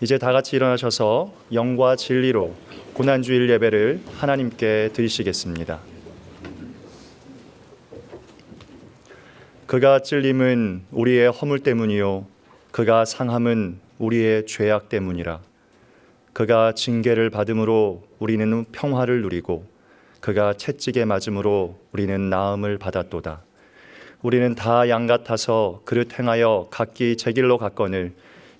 이제 다 같이 일어나셔서 영과 진리로 고난주일 예배를 하나님께 드리시겠습니다. 그가 찔림은 우리의 허물 때문이요 그가 상함은 우리의 죄악 때문이라. 그가 징계를 받음으로 우리는 평화를 누리고 그가 채찍에 맞음으로 우리는 나음을 받았도다. 우리는 다 양 같아서 그릇 행하여 각기 제 길로 갔거늘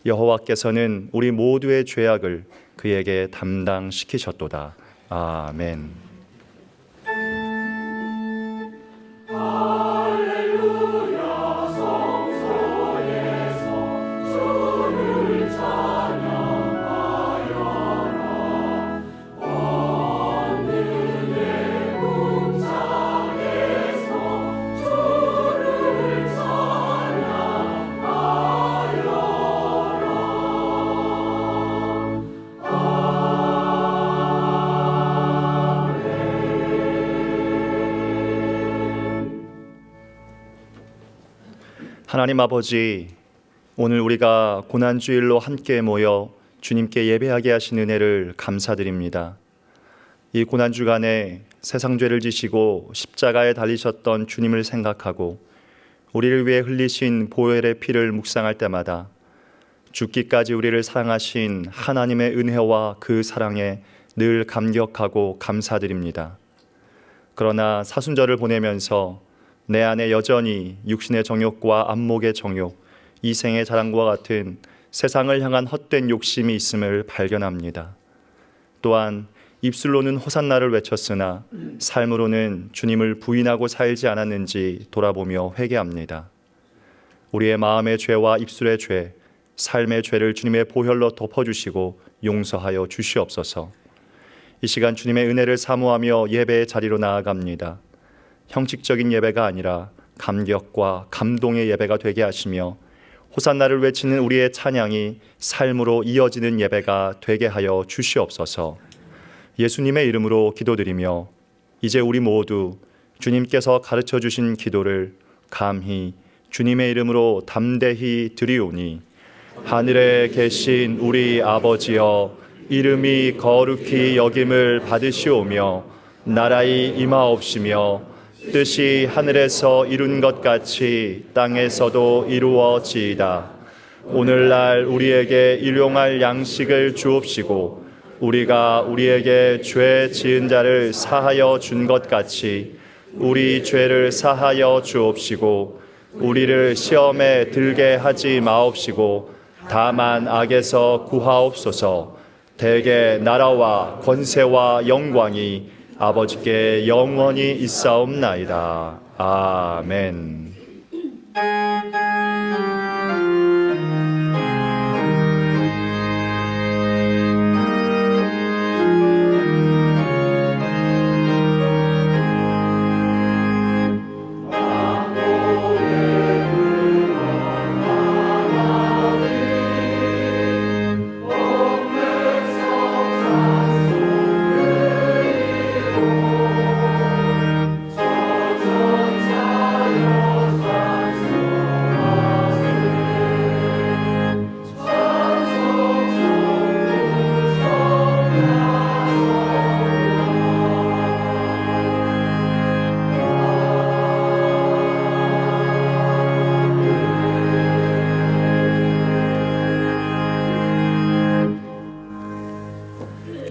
여호와께서는 우리 모두의 죄악을 그에게 담당시키셨도다. 아멘. 하나님 아버지, 오늘 우리가 고난주일로 함께 모여 주님께 예배하게 하신 은혜를 감사드립니다. 이 고난주간에 세상 죄를 지시고 십자가에 달리셨던 주님을 생각하고 우리를 위해 흘리신 보혈의 피를 묵상할 때마다 죽기까지 우리를 사랑하신 하나님의 은혜와 그 사랑에 늘 감격하고 감사드립니다. 그러나 사순절을 보내면서 내 안에 여전히 육신의 정욕과 안목의 정욕, 이생의 자랑과 같은 세상을 향한 헛된 욕심이 있음을 발견합니다. 또한 입술로는 호산나를 외쳤으나 삶으로는 주님을 부인하고 살지 않았는지 돌아보며 회개합니다. 우리의 마음의 죄와 입술의 죄, 삶의 죄를 주님의 보혈로 덮어주시고 용서하여 주시옵소서. 이 시간 주님의 은혜를 사모하며 예배의 자리로 나아갑니다. 형식적인 예배가 아니라 감격과 감동의 예배가 되게 하시며 호산나를 외치는 우리의 찬양이 삶으로 이어지는 예배가 되게 하여 주시옵소서. 예수님의 이름으로 기도드리며 이제 우리 모두 주님께서 가르쳐 주신 기도를 감히 주님의 이름으로 담대히 드리오니 하늘에 계신 우리 아버지여, 이름이 거룩히 여김을 받으시오며 나라의 임하옵시며 뜻이 하늘에서 이룬 것 같이 땅에서도 이루어지이다. 오늘날 우리에게 일용할 양식을 주옵시고 우리가 우리에게 죄 지은 자를 사하여 준 것 같이 우리 죄를 사하여 주옵시고 우리를 시험에 들게 하지 마옵시고 다만 악에서 구하옵소서. 대개 나라와 권세와 영광이 아버지께 영원히 있사옵나이다. 아멘.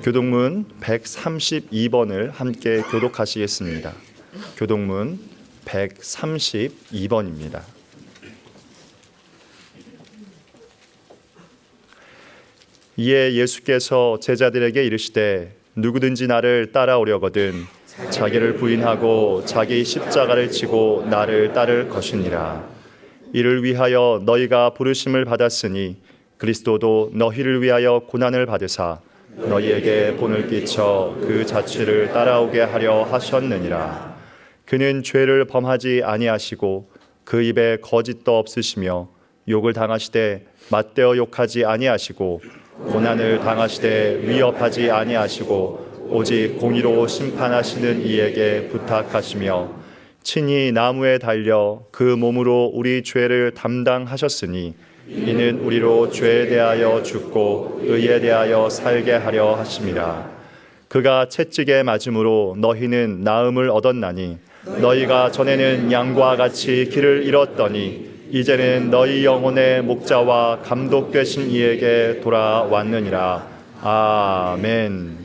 교독문 132번을 함께 교독하시겠습니다. 교독문 132번입니다. 이에 예수께서 제자들에게 이르시되 누구든지 나를 따라오려거든 자기를 부인하고 자기 십자가를 지고 나를 따를 것이니라. 이를 위하여 너희가 부르심을 받았으니 그리스도도 너희를 위하여 고난을 받으사 너희에게 본을 끼쳐 그 자취를 따라오게 하려 하셨느니라. 그는 죄를 범하지 아니하시고 그 입에 거짓도 없으시며 욕을 당하시되 맞대어 욕하지 아니하시고 고난을 당하시되 위협하지 아니하시고 오직 공의로 심판하시는 이에게 부탁하시며 친히 나무에 달려 그 몸으로 우리 죄를 담당하셨으니 이는 우리로 죄에 대하여 죽고 의에 대하여 살게 하려 하심이라. 그가 채찍에 맞음으로 너희는 나음을 얻었나니 너희가 전에는 양과 같이 길을 잃었더니 이제는 너희 영혼의 목자와 감독 되신 이에게 돌아왔느니라. 아멘.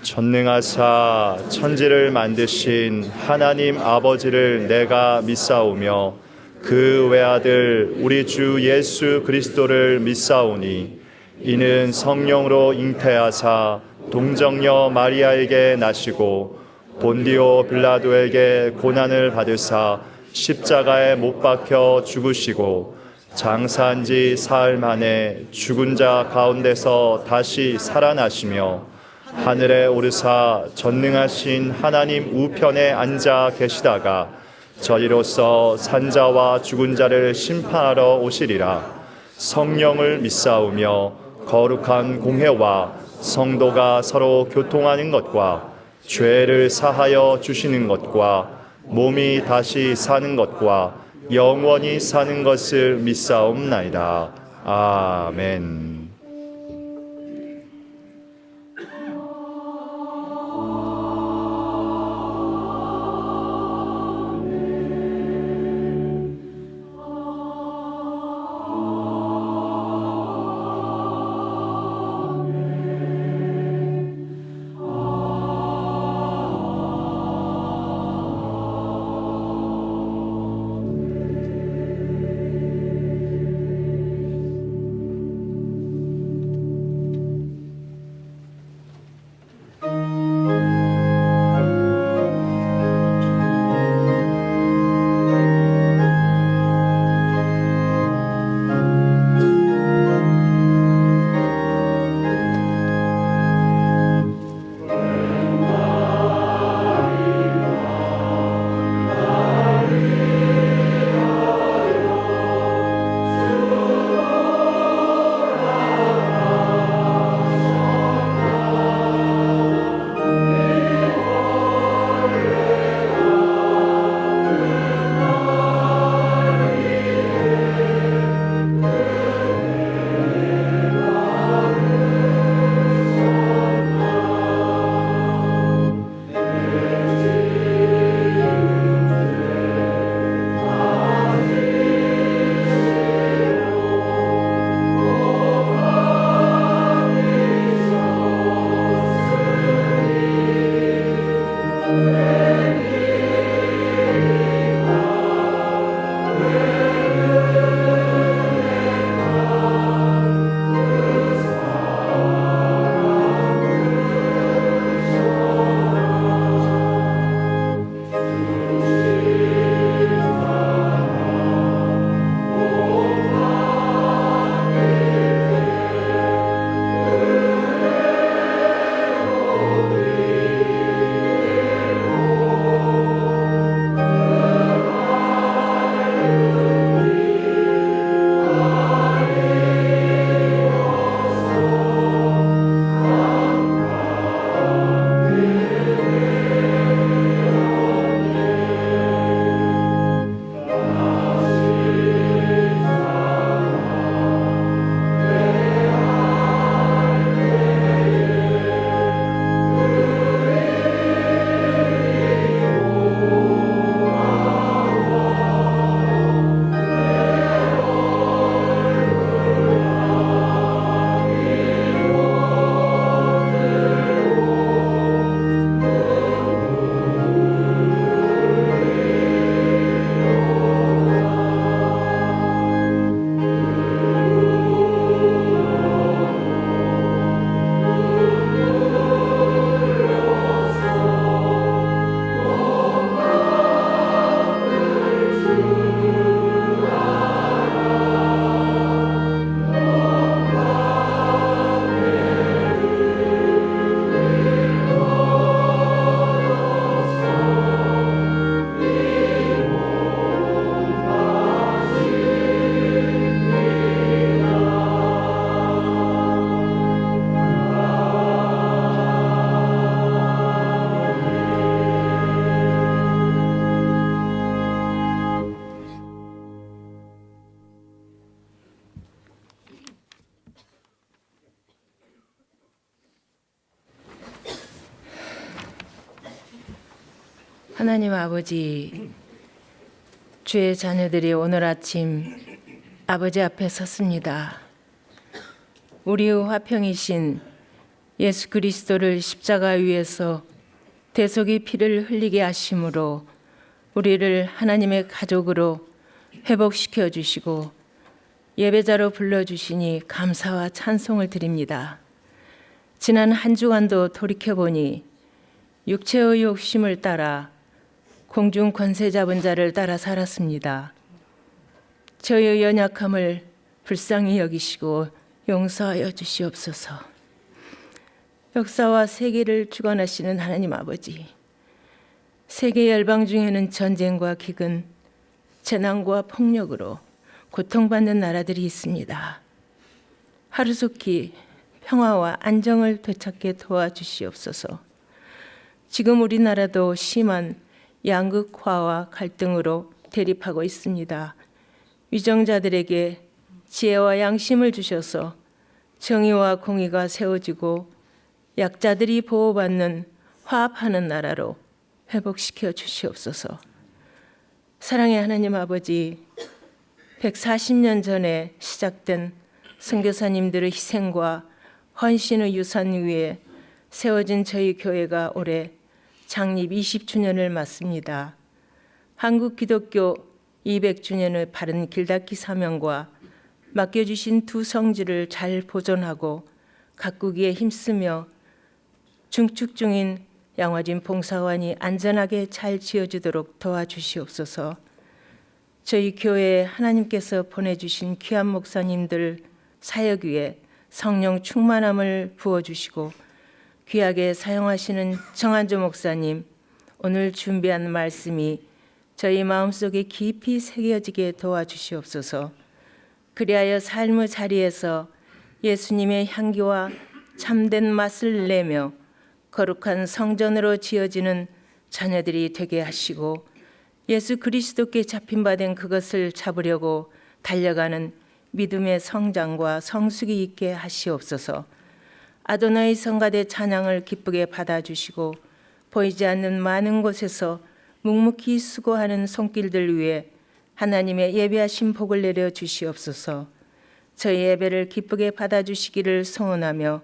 전능하사 천지를 만드신 하나님 아버지를 내가 믿사오며 그 외아들 우리 주 예수 그리스도를 믿사오니 이는 성령으로 잉태하사 동정녀 마리아에게 나시고 본디오 빌라도에게 고난을 받으사 십자가에 못 박혀 죽으시고 장사한 지 사흘 만에 죽은 자 가운데서 다시 살아나시며 하늘에 오르사 전능하신 하나님 우편에 앉아 계시다가 저리로서 산자와 죽은 자를 심판하러 오시리라. 성령을 믿사오며 거룩한 공회와 성도가 서로 교통하는 것과 죄를 사하여 주시는 것과 몸이 다시 사는 것과 영원히 사는 것을 믿사옵나이다. 아멘. 하나님 아버지, 주의 자녀들이 오늘 아침 아버지 앞에 섰습니다. 우리의 화평이신 예수 그리스도를 십자가 위에서 대속의 피를 흘리게 하심으로 우리를 하나님의 가족으로 회복시켜 주시고 예배자로 불러주시니 감사와 찬송을 드립니다. 지난 한 주간도 돌이켜보니 육체의 욕심을 따라 공중 권세 잡은 자를 따라 살았습니다. 저의 연약함을 불쌍히 여기시고 용서하여 주시옵소서. 역사와 세계를 주관하시는 하나님 아버지, 세계 열방 중에는 전쟁과 기근, 재난과 폭력으로 고통받는 나라들이 있습니다. 하루속히 평화와 안정을 되찾게 도와주시옵소서. 지금 우리나라도 심한 양극화와 갈등으로 대립하고 있습니다. 위정자들에게 지혜와 양심을 주셔서 정의와 공의가 세워지고 약자들이 보호받는 화합하는 나라로 회복시켜 주시옵소서. 사랑의 하나님 아버지, 140년 전에 시작된 선교사님들의 희생과 헌신의 유산 위에 세워진 저희 교회가 올해 창립 20주년을 맞습니다. 한국 기독교 200주년의 바른 길닫기 사명과 맡겨주신 두 성지를 잘 보존하고 가꾸기에 힘쓰며 중축 중인 양화진 봉사관이 안전하게 잘 지어지도록 도와주시옵소서. 저희 교회에 하나님께서 보내주신 귀한 목사님들 사역 위에 성령 충만함을 부어주시고 귀하게 사용하시는 정한조 목사님, 오늘 준비한 말씀이 저희 마음속에 깊이 새겨지게 도와주시옵소서. 그리하여 삶의 자리에서 예수님의 향기와 참된 맛을 내며 거룩한 성전으로 지어지는 자녀들이 되게 하시고 예수 그리스도께 잡힌 바 된 그것을 잡으려고 달려가는 믿음의 성장과 성숙이 있게 하시옵소서. 아도나이 성가대 찬양을 기쁘게 받아주시고 보이지 않는 많은 곳에서 묵묵히 수고하는 손길들 위해 하나님의 예배하신 복을 내려 주시옵소서. 저희 예배를 기쁘게 받아주시기를 소원하며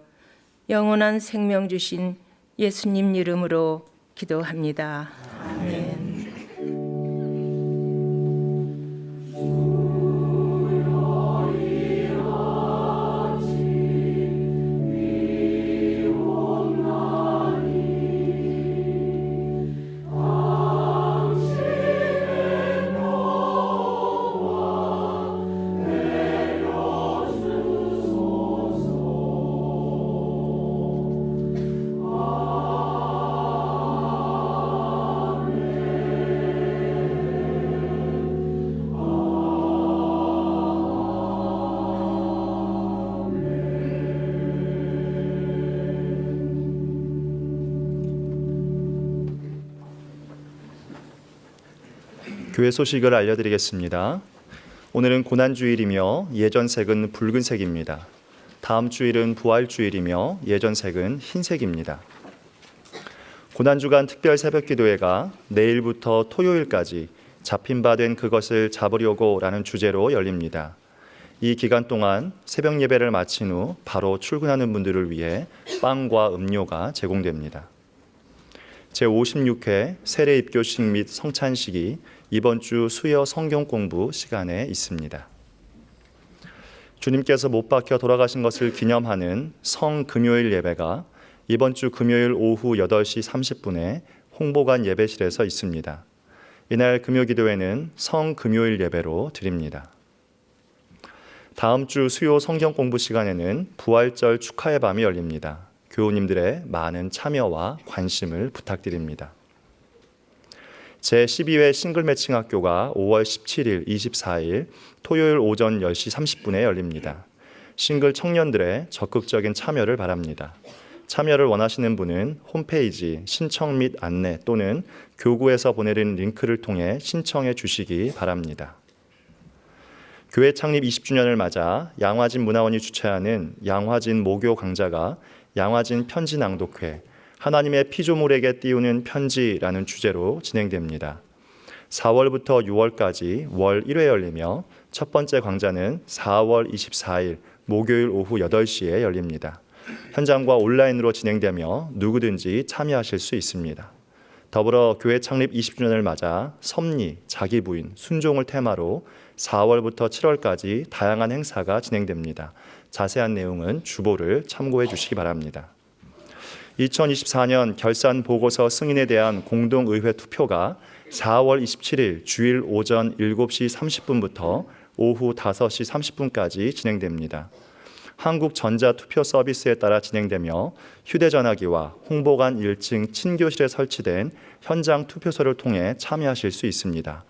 영원한 생명 주신 예수님 이름으로 기도합니다. 아멘. 교회 소식을 알려드리겠습니다. 오늘은 고난주일이며 예전색은 붉은색입니다. 다음 주일은 부활주일이며 예전색은 흰색입니다. 고난주간 특별 새벽기도회가 내일부터 토요일까지 잡힌 바 된 그것을 잡으려고 라는 주제로 열립니다. 이 기간 동안 새벽 예배를 마친 후 바로 출근하는 분들을 위해 빵과 음료가 제공됩니다. 제56회 세례 입교식 및 성찬식이 이번 주 수요 성경 공부 시간에 있습니다. 주님께서 못 박혀 돌아가신 것을 기념하는 성금요일 예배가 이번 주 금요일 오후 8시 30분에 홍보관 예배실에서 있습니다. 이날 금요기도회는 성금요일 예배로 드립니다. 다음 주 수요 성경 공부 시간에는 부활절 축하의 밤이 열립니다. 교우님들의 많은 참여와 관심을 부탁드립니다. 제12회 싱글 매칭 학교가 5월 17일, 24일 토요일 오전 10시 30분에 열립니다. 싱글 청년들의 적극적인 참여를 바랍니다. 참여를 원하시는 분은 홈페이지 신청 및 안내 또는 교구에서 보내는 링크를 통해 신청해 주시기 바랍니다. 교회 창립 20주년을 맞아 양화진 문화원이 주최하는 양화진 모교 강좌가 양화진 편지 낭독회, 하나님의 피조물에게 띄우는 편지라는 주제로 진행됩니다. 4월부터 6월까지 월 1회 열리며 첫 번째 강좌는 4월 24일 목요일 오후 8시에 열립니다. 현장과 온라인으로 진행되며 누구든지 참여하실 수 있습니다. 더불어 교회 창립 20주년을 맞아 섭리, 자기부인, 순종을 테마로 4월부터 7월까지 다양한 행사가 진행됩니다. 자세한 내용은 주보를 참고해 주시기 바랍니다. 2024년 결산 보고서 승인에 대한 공동의회 투표가 4월 27일 주일 오전 7시 30분부터 오후 5시 30분까지 진행됩니다. 한국전자투표 서비스에 따라 진행되며 휴대전화기와 홍보관 1층 친교실에 설치된 현장 투표소를 통해 참여하실 수 있습니다.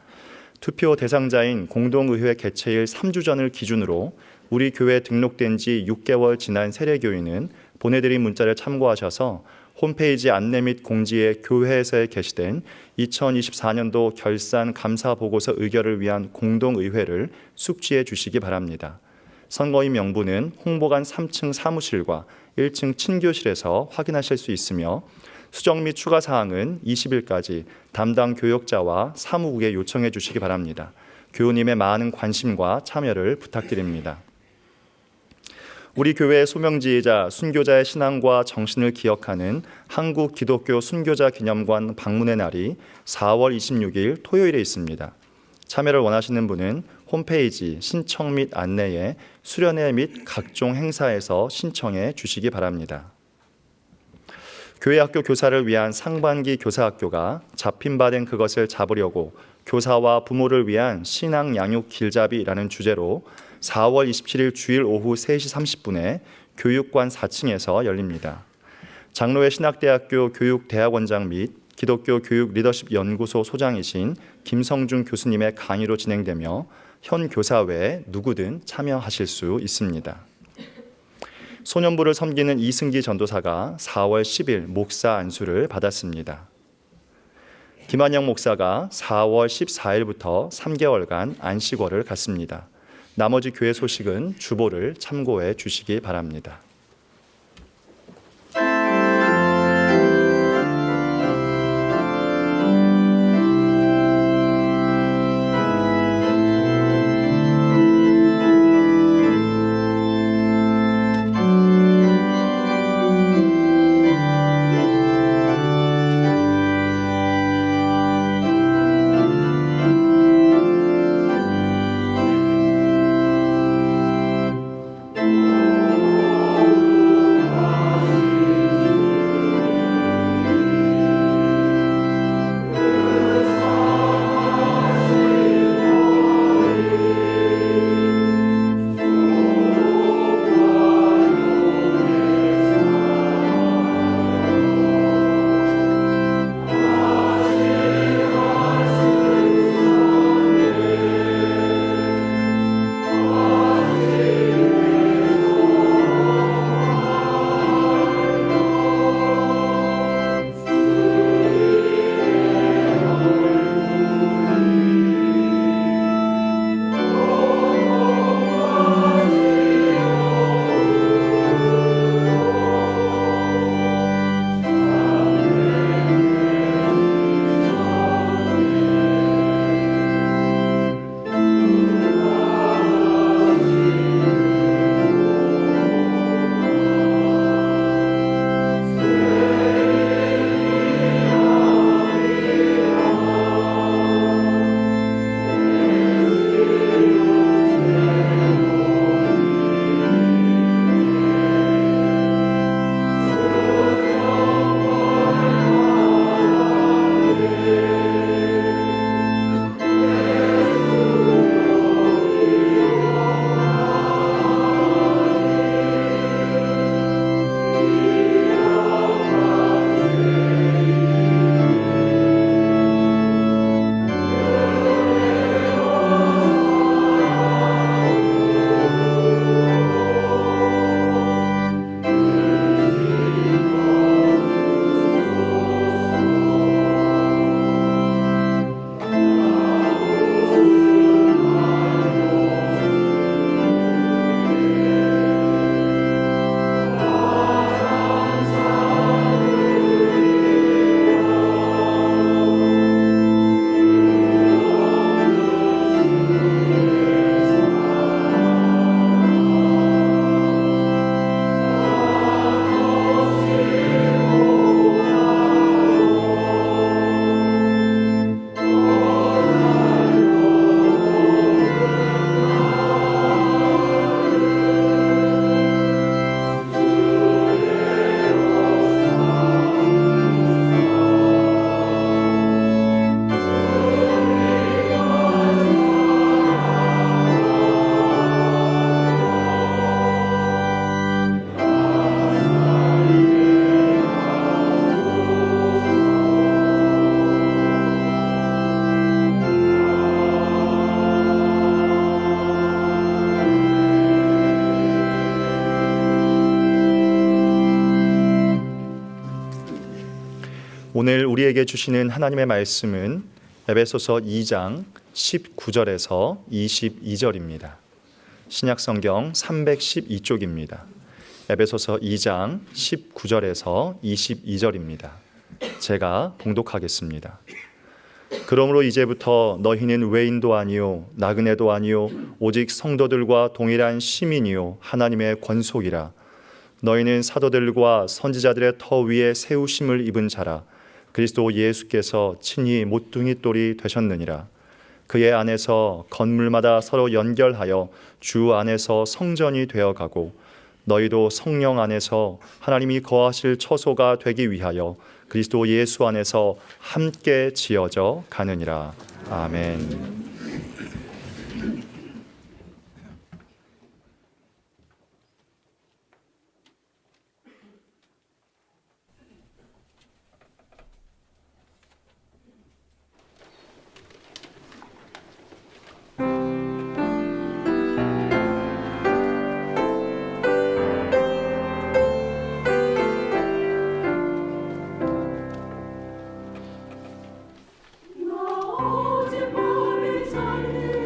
투표 대상자인 공동의회 개최일 3주 전을 기준으로 우리 교회에 등록된 지 6개월 지난 세례교인은 보내드린 문자를 참고하셔서 홈페이지 안내 및 공지에 교회에서 게시된 2024년도 결산 감사 보고서 의결을 위한 공동의회를 숙지해 주시기 바랍니다. 선거인 명부는 홍보관 3층 사무실과 1층 친교실에서 확인하실 수 있으며 수정 및 추가 사항은 20일까지 담당 교역자와 사무국에 요청해 주시기 바랍니다. 교우님의 많은 관심과 참여를 부탁드립니다. 우리 교회의 소명지이자 순교자의 신앙과 정신을 기억하는 한국 기독교 순교자 기념관 방문의 날이 4월 26일 토요일에 있습니다. 참여를 원하시는 분은 홈페이지 신청 및 안내에 수련회 및 각종 행사에서 신청해 주시기 바랍니다. 교회 학교 교사를 위한 상반기 교사학교가 잡힌 바 된 그것을 잡으려고 교사와 부모를 위한 신앙 양육 길잡이라는 주제로 4월 27일 주일 오후 3시 30분에 교육관 4층에서 열립니다. 장로회 신학대학교 교육대학원장 및 기독교 교육 리더십 연구소 소장이신 김성준 교수님의 강의로 진행되며 현 교사 외에 누구든 참여하실 수 있습니다. 소년부를 섬기는 이승기 전도사가 4월 10일 목사 안수를 받았습니다. 김한영 목사가 4월 14일부터 3개월간 안식월을 갖습니다. 나머지 교회 소식은 주보를 참고해 주시기 바랍니다. 오늘 우리에게 주시는 하나님의 말씀은 에베소서 2장 19절에서 22절입니다. 신약성경 312쪽입니다. 에베소서 2장 19절에서 22절입니다. 제가 봉독하겠습니다. 그러므로 이제부터 너희는 외인도 아니요 나그네도 아니요 오직 성도들과 동일한 시민이요 하나님의 권속이라. 너희는 사도들과 선지자들의 터 위에 세우심을 입은 자라. 그리스도 예수께서 친히 모퉁이 돌이 되셨느니라. 그의 안에서 건물마다 서로 연결하여 주 안에서 성전이 되어가고 너희도 성령 안에서 하나님이 거하실 처소가 되기 위하여 그리스도 예수 안에서 함께 지어져 가느니라. 아멘. 나 어젯밤에 잠든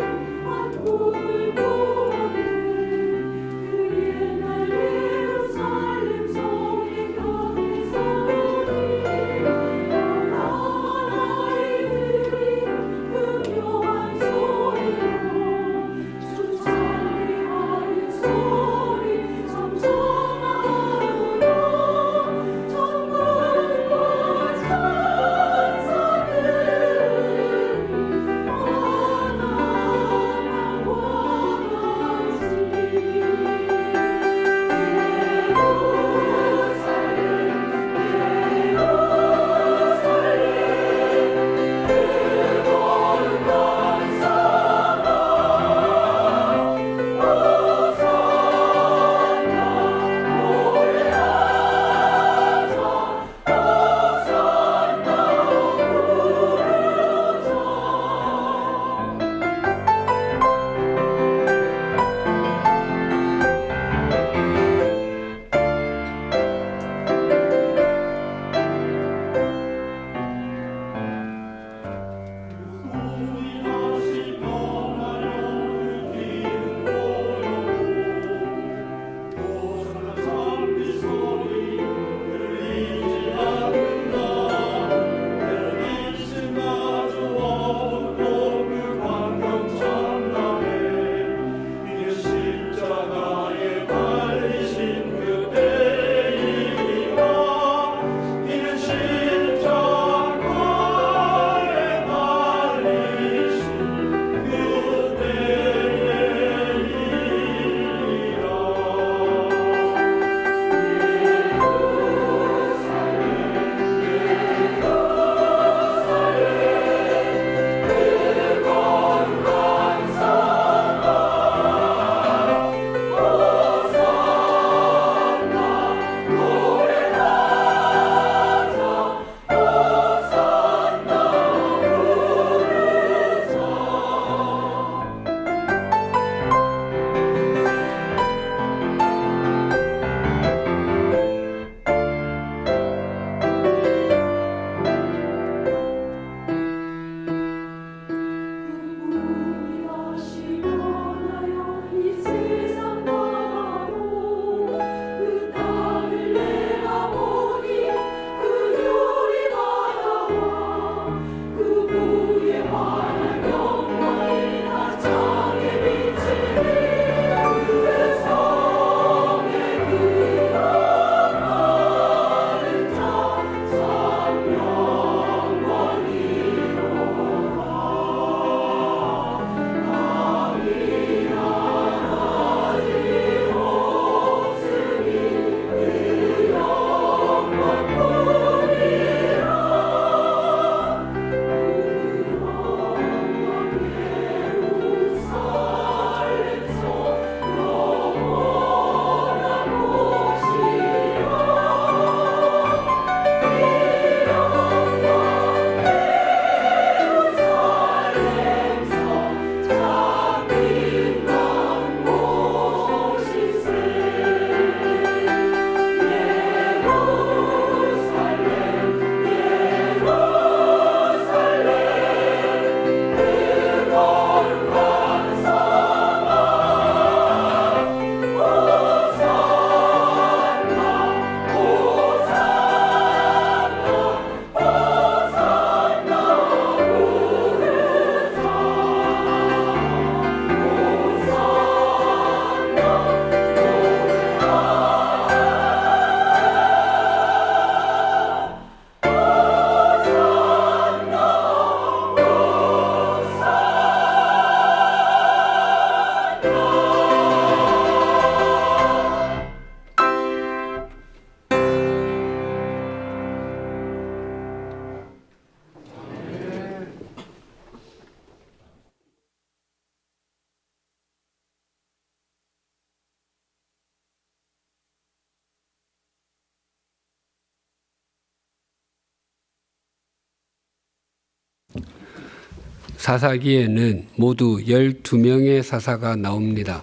사사기에는 모두 12명의 사사가 나옵니다.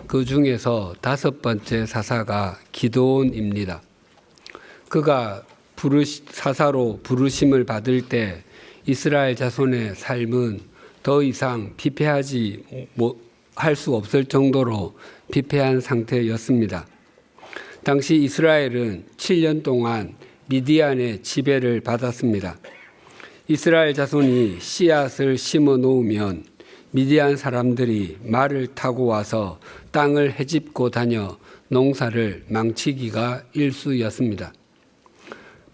그 중에서 5번째 사사가 기드온입니다. 그가 사사로 부르심을 받을 때 이스라엘 자손의 삶은 더 이상 피폐하지 할 수 없을 정도로 피폐한 상태였습니다. 당시 이스라엘은 7년 동안 미디안의 지배를 받았습니다. 이스라엘 자손이 씨앗을 심어 놓으면 미디안 사람들이 말을 타고 와서 땅을 헤집고 다녀 농사를 망치기가 일쑤였습니다.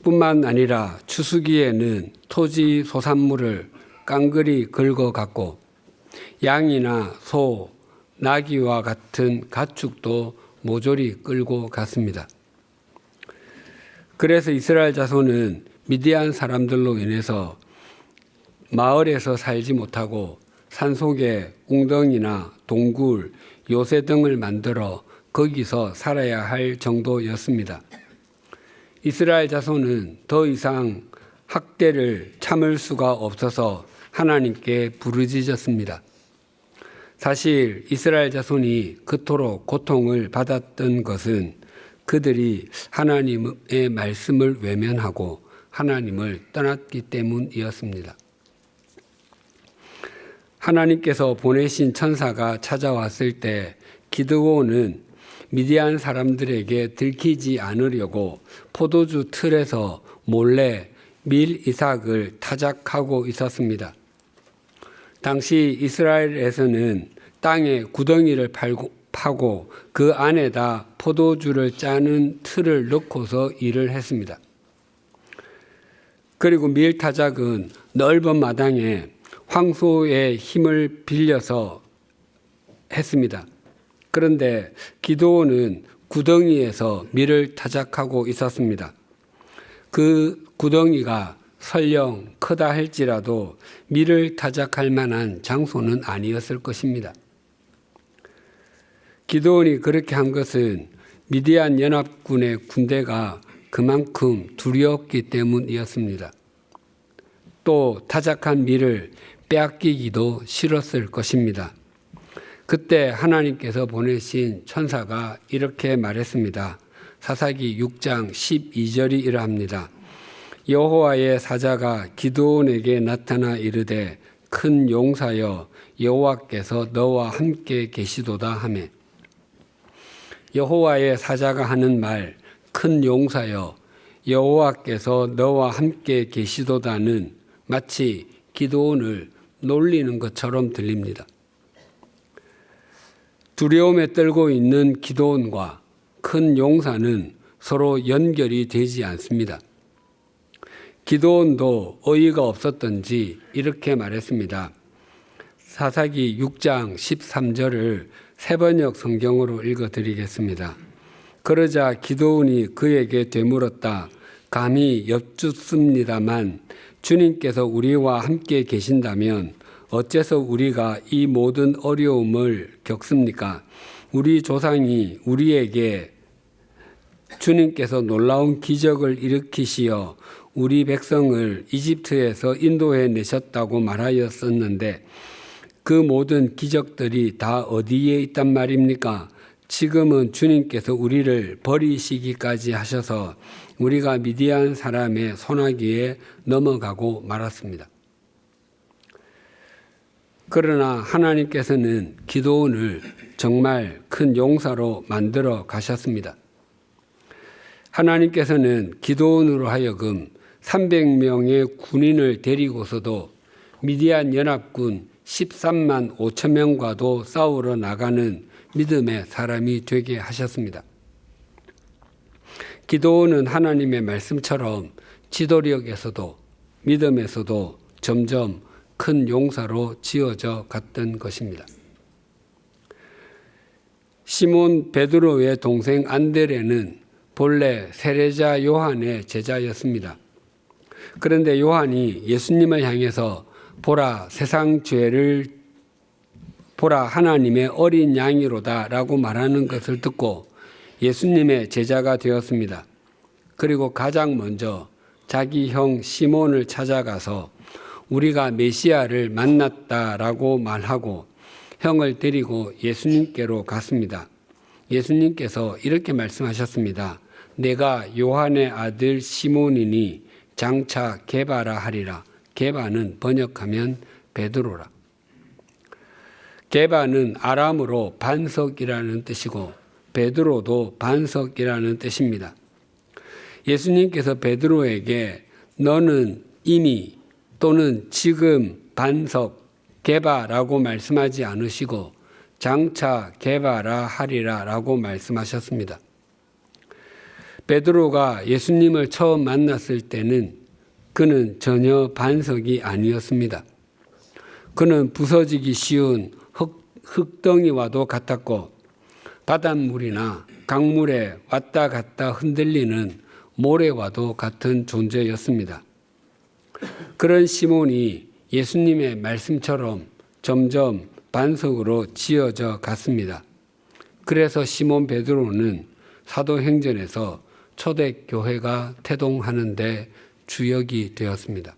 뿐만 아니라 추수기에는 토지 소산물을 깡그리 긁어갔고 양이나 소, 나귀와 같은 가축도 모조리 끌고 갔습니다. 그래서 이스라엘 자손은 미디안 사람들로 인해서 마을에서 살지 못하고 산속에 웅덩이나 동굴, 요새 등을 만들어 거기서 살아야 할 정도였습니다. 이스라엘 자손은 더 이상 학대를 참을 수가 없어서 하나님께 부르짖었습니다. 사실 이스라엘 자손이 그토록 고통을 받았던 것은 그들이 하나님의 말씀을 외면하고 하나님을 떠났기 때문이었습니다. 하나님께서 보내신 천사가 찾아왔을 때 기드온은 미디안 사람들에게 들키지 않으려고 포도주 틀에서 몰래 밀 이삭을 타작하고 있었습니다. 당시 이스라엘에서는 땅에 구덩이를 파고 그 안에다 포도주를 짜는 틀을 넣고서 일을 했습니다. 그리고 밀 타작은 넓은 마당에 황소의 힘을 빌려서 했습니다. 그런데 기드온은 구덩이에서 밀을 타작하고 있었습니다. 그 구덩이가 설령 크다 할지라도 밀을 타작할 만한 장소는 아니었을 것입니다. 기드온이 그렇게 한 것은 미디안 연합군의 군대가 그만큼 두려웠기 때문이었습니다. 또 타작한 밀을 빼앗기기도 싫었을 것입니다. 그때 하나님께서 보내신 천사가 이렇게 말했습니다. 사사기 6장 12절이 이러합니다. 여호와의 사자가 기드온에게 나타나 이르되 큰 용사여 여호와께서 너와 함께 계시도다 하매. 여호와의 사자가 하는 말 큰 용사여 여호와께서 너와 함께 계시도다는 마치 기드온을 놀리는 것처럼 들립니다. 두려움에 떨고 있는 기드온과 큰 용사는 서로 연결이 되지 않습니다. 기드온도 어이가 없었던지 이렇게 말했습니다. 사사기 6장 13절을 새번역 성경으로 읽어드리겠습니다. 그러자 기드온이 그에게 되물었다. 감히 여쭙습니다만 주님께서 우리와 함께 계신다면 어째서 우리가 이 모든 어려움을 겪습니까? 우리 조상이 우리에게 주님께서 놀라운 기적을 일으키시어 우리 백성을 이집트에서 인도해 내셨다고 말하였었는데 그 모든 기적들이 다 어디에 있단 말입니까? 지금은 주님께서 우리를 버리시기까지 하셔서 우리가 미디안 사람의 손아귀에 넘어가고 말았습니다. 그러나 하나님께서는 기드온을 정말 큰 용사로 만들어 가셨습니다. 하나님께서는 기드온으로 하여금 300명의 군인을 데리고서도 미디안 연합군 13만 5천 명과도 싸우러 나가는 믿음의 사람이 되게 하셨습니다. 기드온은 하나님의 말씀처럼 지도력에서도 믿음에서도 점점 큰 용사로 지어져 갔던 것입니다. 시몬 베드로의 동생 안드레는 본래 세례자 요한의 제자였습니다. 그런데 요한이 예수님을 향해서 보라 세상 죄를 보라 하나님의 어린 양이로다 라고 말하는 것을 듣고 예수님의 제자가 되었습니다. 그리고 가장 먼저 자기 형 시몬을 찾아가서 우리가 메시아를 만났다라고 말하고 형을 데리고 예수님께로 갔습니다. 예수님께서 이렇게 말씀하셨습니다. 내가 요한의 아들 시몬이니 장차 게바라 하리라. 게바는 번역하면 베드로라. 게바는 아람어로 반석이라는 뜻이고 베드로도 반석이라는 뜻입니다. 예수님께서 베드로에게 너는 이미 또는 지금 반석 게바라고 말씀하지 않으시고 장차 게바라 하리라 라고 말씀하셨습니다. 베드로가 예수님을 처음 만났을 때는 그는 전혀 반석이 아니었습니다. 그는 부서지기 쉬운 흙덩이와도 같았고 바닷물이나 강물에 왔다 갔다 흔들리는 모래와도 같은 존재였습니다. 그런 시몬이 예수님의 말씀처럼 점점 반석으로 지어져 갔습니다. 그래서 시몬 베드로는 사도행전에서 초대교회가 태동하는데 주역이 되었습니다.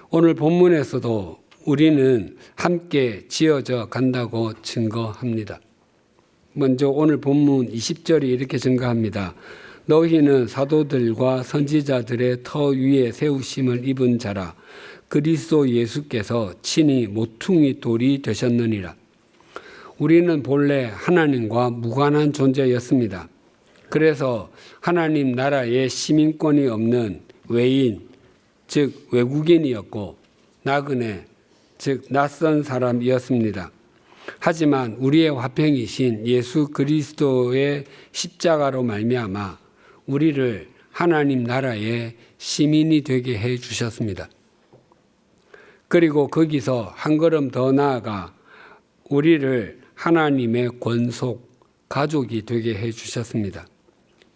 오늘 본문에서도 우리는 함께 지어져 간다고 증거합니다. 먼저 오늘 본문 20절이 이렇게 증거합니다. 너희는 사도들과 선지자들의 터 위에 세우심을 입은 자라. 그리스도 예수께서 친히 모퉁이 돌이 되셨느니라. 우리는 본래 하나님과 무관한 존재였습니다. 그래서 하나님 나라의 시민권이 없는 외인, 즉 외국인이었고 나그네, 즉 낯선 사람이었습니다. 하지만 우리의 화평이신 예수 그리스도의 십자가로 말미암아 우리를 하나님 나라의 시민이 되게 해 주셨습니다. 그리고 거기서 한 걸음 더 나아가 우리를 하나님의 권속, 가족이 되게 해 주셨습니다.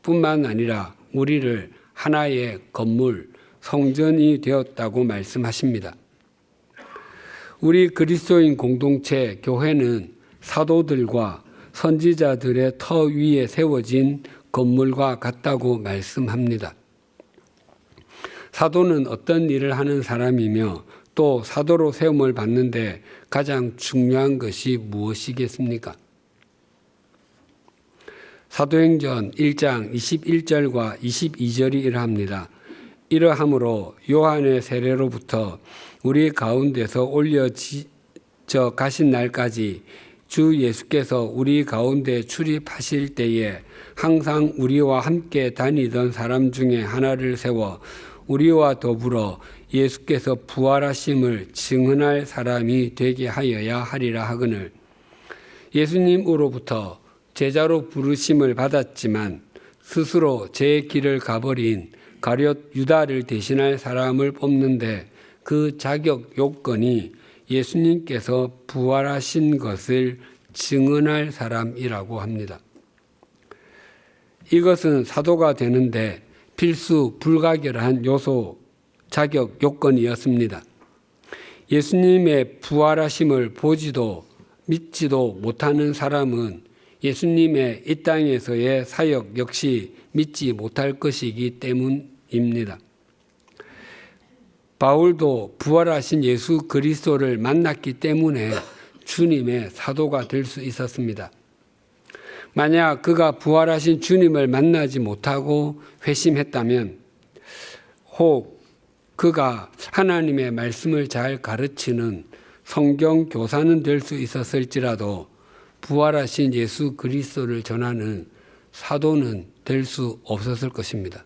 뿐만 아니라 우리를 하나의 건물, 성전이 되었다고 말씀하십니다. 우리 그리스도인 공동체 교회는 사도들과 선지자들의 터 위에 세워진 건물과 같다고 말씀합니다. 사도는 어떤 일을 하는 사람이며 또 사도로 세움을 받는데 가장 중요한 것이 무엇이겠습니까? 사도행전 1장 21절과 22절이 이러합니다. 이러함으로 요한의 세례로부터 우리 가운데서 올려져 가신 날까지 주 예수께서 우리 가운데 출입하실 때에 항상 우리와 함께 다니던 사람 중에 하나를 세워 우리와 더불어 예수께서 부활하심을 증언할 사람이 되게 하여야 하리라 하거늘 예수님으로부터 제자로 부르심을 받았지만 스스로 제 길을 가버린 가룟 유다를 대신할 사람을 뽑는데 그 자격 요건이 예수님께서 부활하신 것을 증언할 사람이라고 합니다. 이것은 사도가 되는데 필수 불가결한 요소 자격 요건이었습니다. 예수님의 부활하심을 보지도 믿지도 못하는 사람은 예수님의 이 땅에서의 사역 역시 믿지 못할 것이기 때문입니다. 바울도 부활하신 예수 그리스도를 만났기 때문에 주님의 사도가 될 수 있었습니다. 만약 그가 부활하신 주님을 만나지 못하고 회심했다면 혹 그가 하나님의 말씀을 잘 가르치는 성경 교사는 될 수 있었을지라도 부활하신 예수 그리스도를 전하는 사도는 될 수 없었을 것입니다.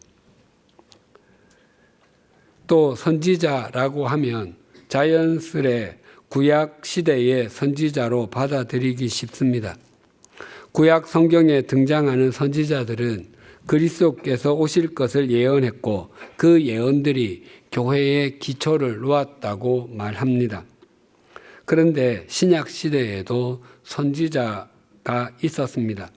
또 선지자라고 하면 자연스레 구약 시대의 선지자로 받아들이기 쉽습니다. 구약 성경에 등장하는 선지자들은 그리스도께서 오실 것을 예언했고 그 예언들이 교회의 기초를 놓았다고 말합니다. 그런데 신약 시대에도 선지자가 있었습니다.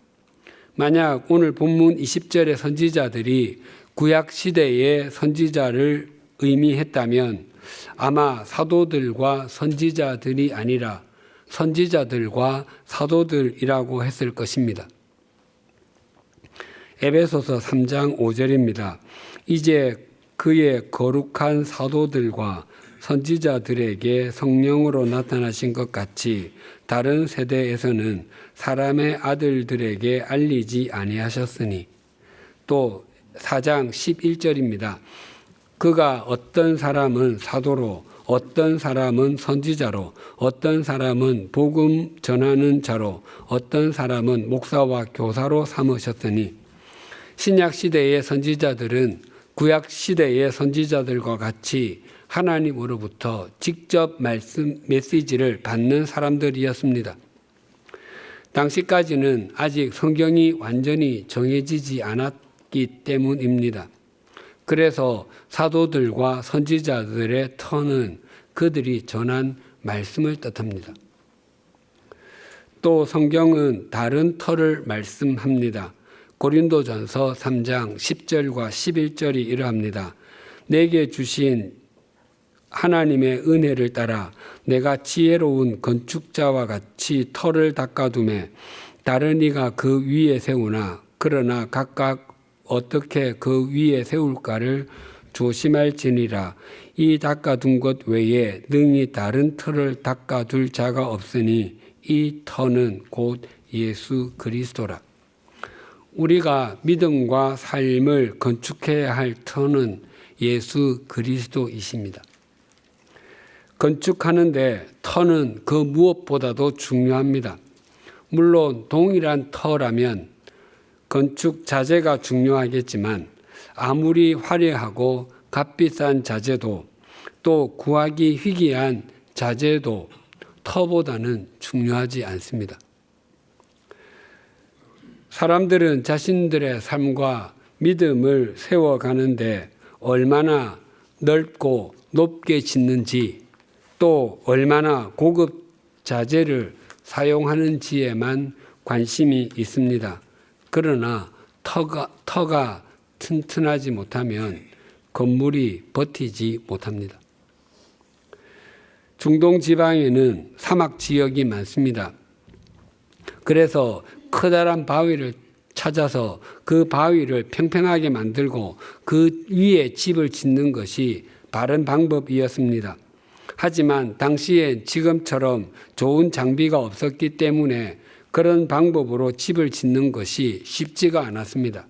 만약 오늘 본문 20절의 선지자들이 구약 시대의 선지자를 의미했다면 아마 사도들과 선지자들이 아니라 선지자들과 사도들이라고 했을 것입니다. 에베소서 3장 5절입니다. 이제 그의 거룩한 사도들과 선지자들에게 성령으로 나타나신 것 같이 다른 세대에서는 사람의 아들들에게 알리지 아니하셨으니. 또 4장 11절입니다. 그가 어떤 사람은 사도로, 어떤 사람은 선지자로, 어떤 사람은 복음 전하는 자로, 어떤 사람은 목사와 교사로 삼으셨으니. 신약 시대의 선지자들은 구약 시대의 선지자들과 같이 하나님으로부터 직접 메시지를 받는 사람들이었습니다. 당시까지는 아직 성경이 완전히 정해지지 않았기 때문입니다. 그래서 사도들과 선지자들의 터는 그들이 전한 말씀을 뜻합니다. 또 성경은 다른 터를 말씀합니다. 고린도전서 3장 10절과 11절이 이러합니다. 내게 주신 하나님의 은혜를 따라 내가 지혜로운 건축자와 같이 터를 닦아두매 다른 이가 그 위에 세우나 그러나 각각 어떻게 그 위에 세울까를 조심할지니라. 이 닦아둔 것 외에 능히 다른 터를 닦아둘 자가 없으니 이 터는 곧 예수 그리스도라. 우리가 믿음과 삶을 건축해야 할 터는 예수 그리스도이십니다. 건축하는데 터는 그 무엇보다도 중요합니다. 물론 동일한 터라면 건축 자재가 중요하겠지만 아무리 화려하고 값비싼 자재도 또 구하기 희귀한 자재도 터보다는 중요하지 않습니다. 사람들은 자신들의 삶과 믿음을 세워가는데 얼마나 넓고 높게 짓는지 또 얼마나 고급 자재를 사용하는지에만 관심이 있습니다. 그러나 터가 튼튼하지 못하면 건물이 버티지 못합니다. 중동 지방에는 사막 지역이 많습니다. 그래서 커다란 바위를 찾아서 그 바위를 평평하게 만들고 그 위에 집을 짓는 것이 바른 방법이었습니다. 하지만 당시엔 지금처럼 좋은 장비가 없었기 때문에 그런 방법으로 집을 짓는 것이 쉽지가 않았습니다.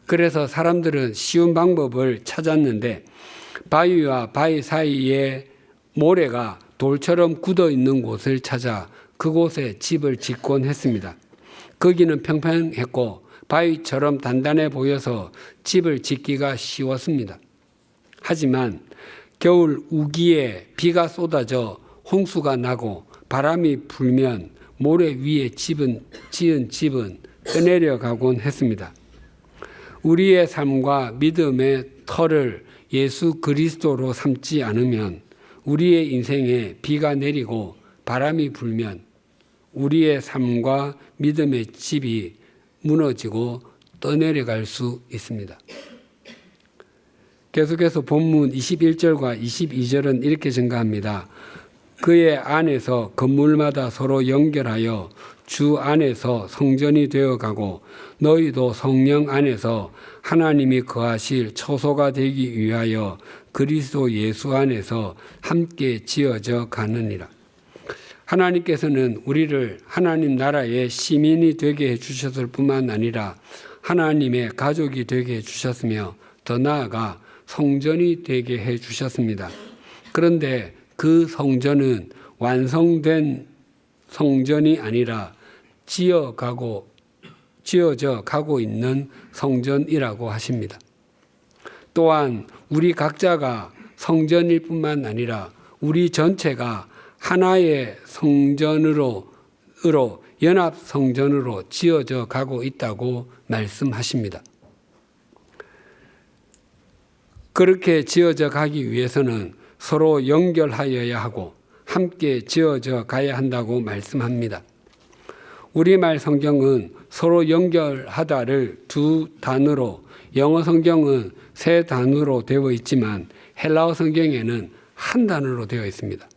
그래서 사람들은 쉬운 방법을 찾았는데 바위와 바위 사이에 모래가 돌처럼 굳어 있는 곳을 찾아 그곳에 집을 짓곤 했습니다. 거기는 평평했고 바위처럼 단단해 보여서 집을 짓기가 쉬웠습니다. 하지만 겨울 우기에 비가 쏟아져 홍수가 나고 바람이 불면 모래 위에 지은 집은 떠내려 가곤 했습니다. 우리의 삶과 믿음의 터를 예수 그리스도로 삼지 않으면 우리의 인생에 비가 내리고 바람이 불면 우리의 삶과 믿음의 집이 무너지고 떠내려갈 수 있습니다. 계속해서 본문 21절과 22절은 이렇게 증가합니다. 그의 안에서 건물마다 서로 연결하여 주 안에서 성전이 되어가고 너희도 성령 안에서 하나님이 거하실 처소가 되기 위하여 그리스도 예수 안에서 함께 지어져 가느니라. 하나님께서는 우리를 하나님 나라의 시민이 되게 해주셨을 뿐만 아니라 하나님의 가족이 되게 해주셨으며 더 나아가 성전이 되게 해주셨습니다. 그런데 그 성전은 완성된 성전이 아니라 지어져 가고 있는 성전이라고 하십니다. 또한 우리 각자가 성전일 뿐만 아니라 우리 전체가 하나의 성전으로 연합 성전으로 지어져 가고 있다고 말씀하십니다. 그렇게 지어져 가기 위해서는 서로 연결하여야 하고 함께 지어져 가야 한다고 말씀합니다. 우리말 성경은 서로 연결하다를 두 단어로, 영어 성경은 세 단어로 되어 있지만 헬라어 성경에는 한 단어로 되어 있습니다.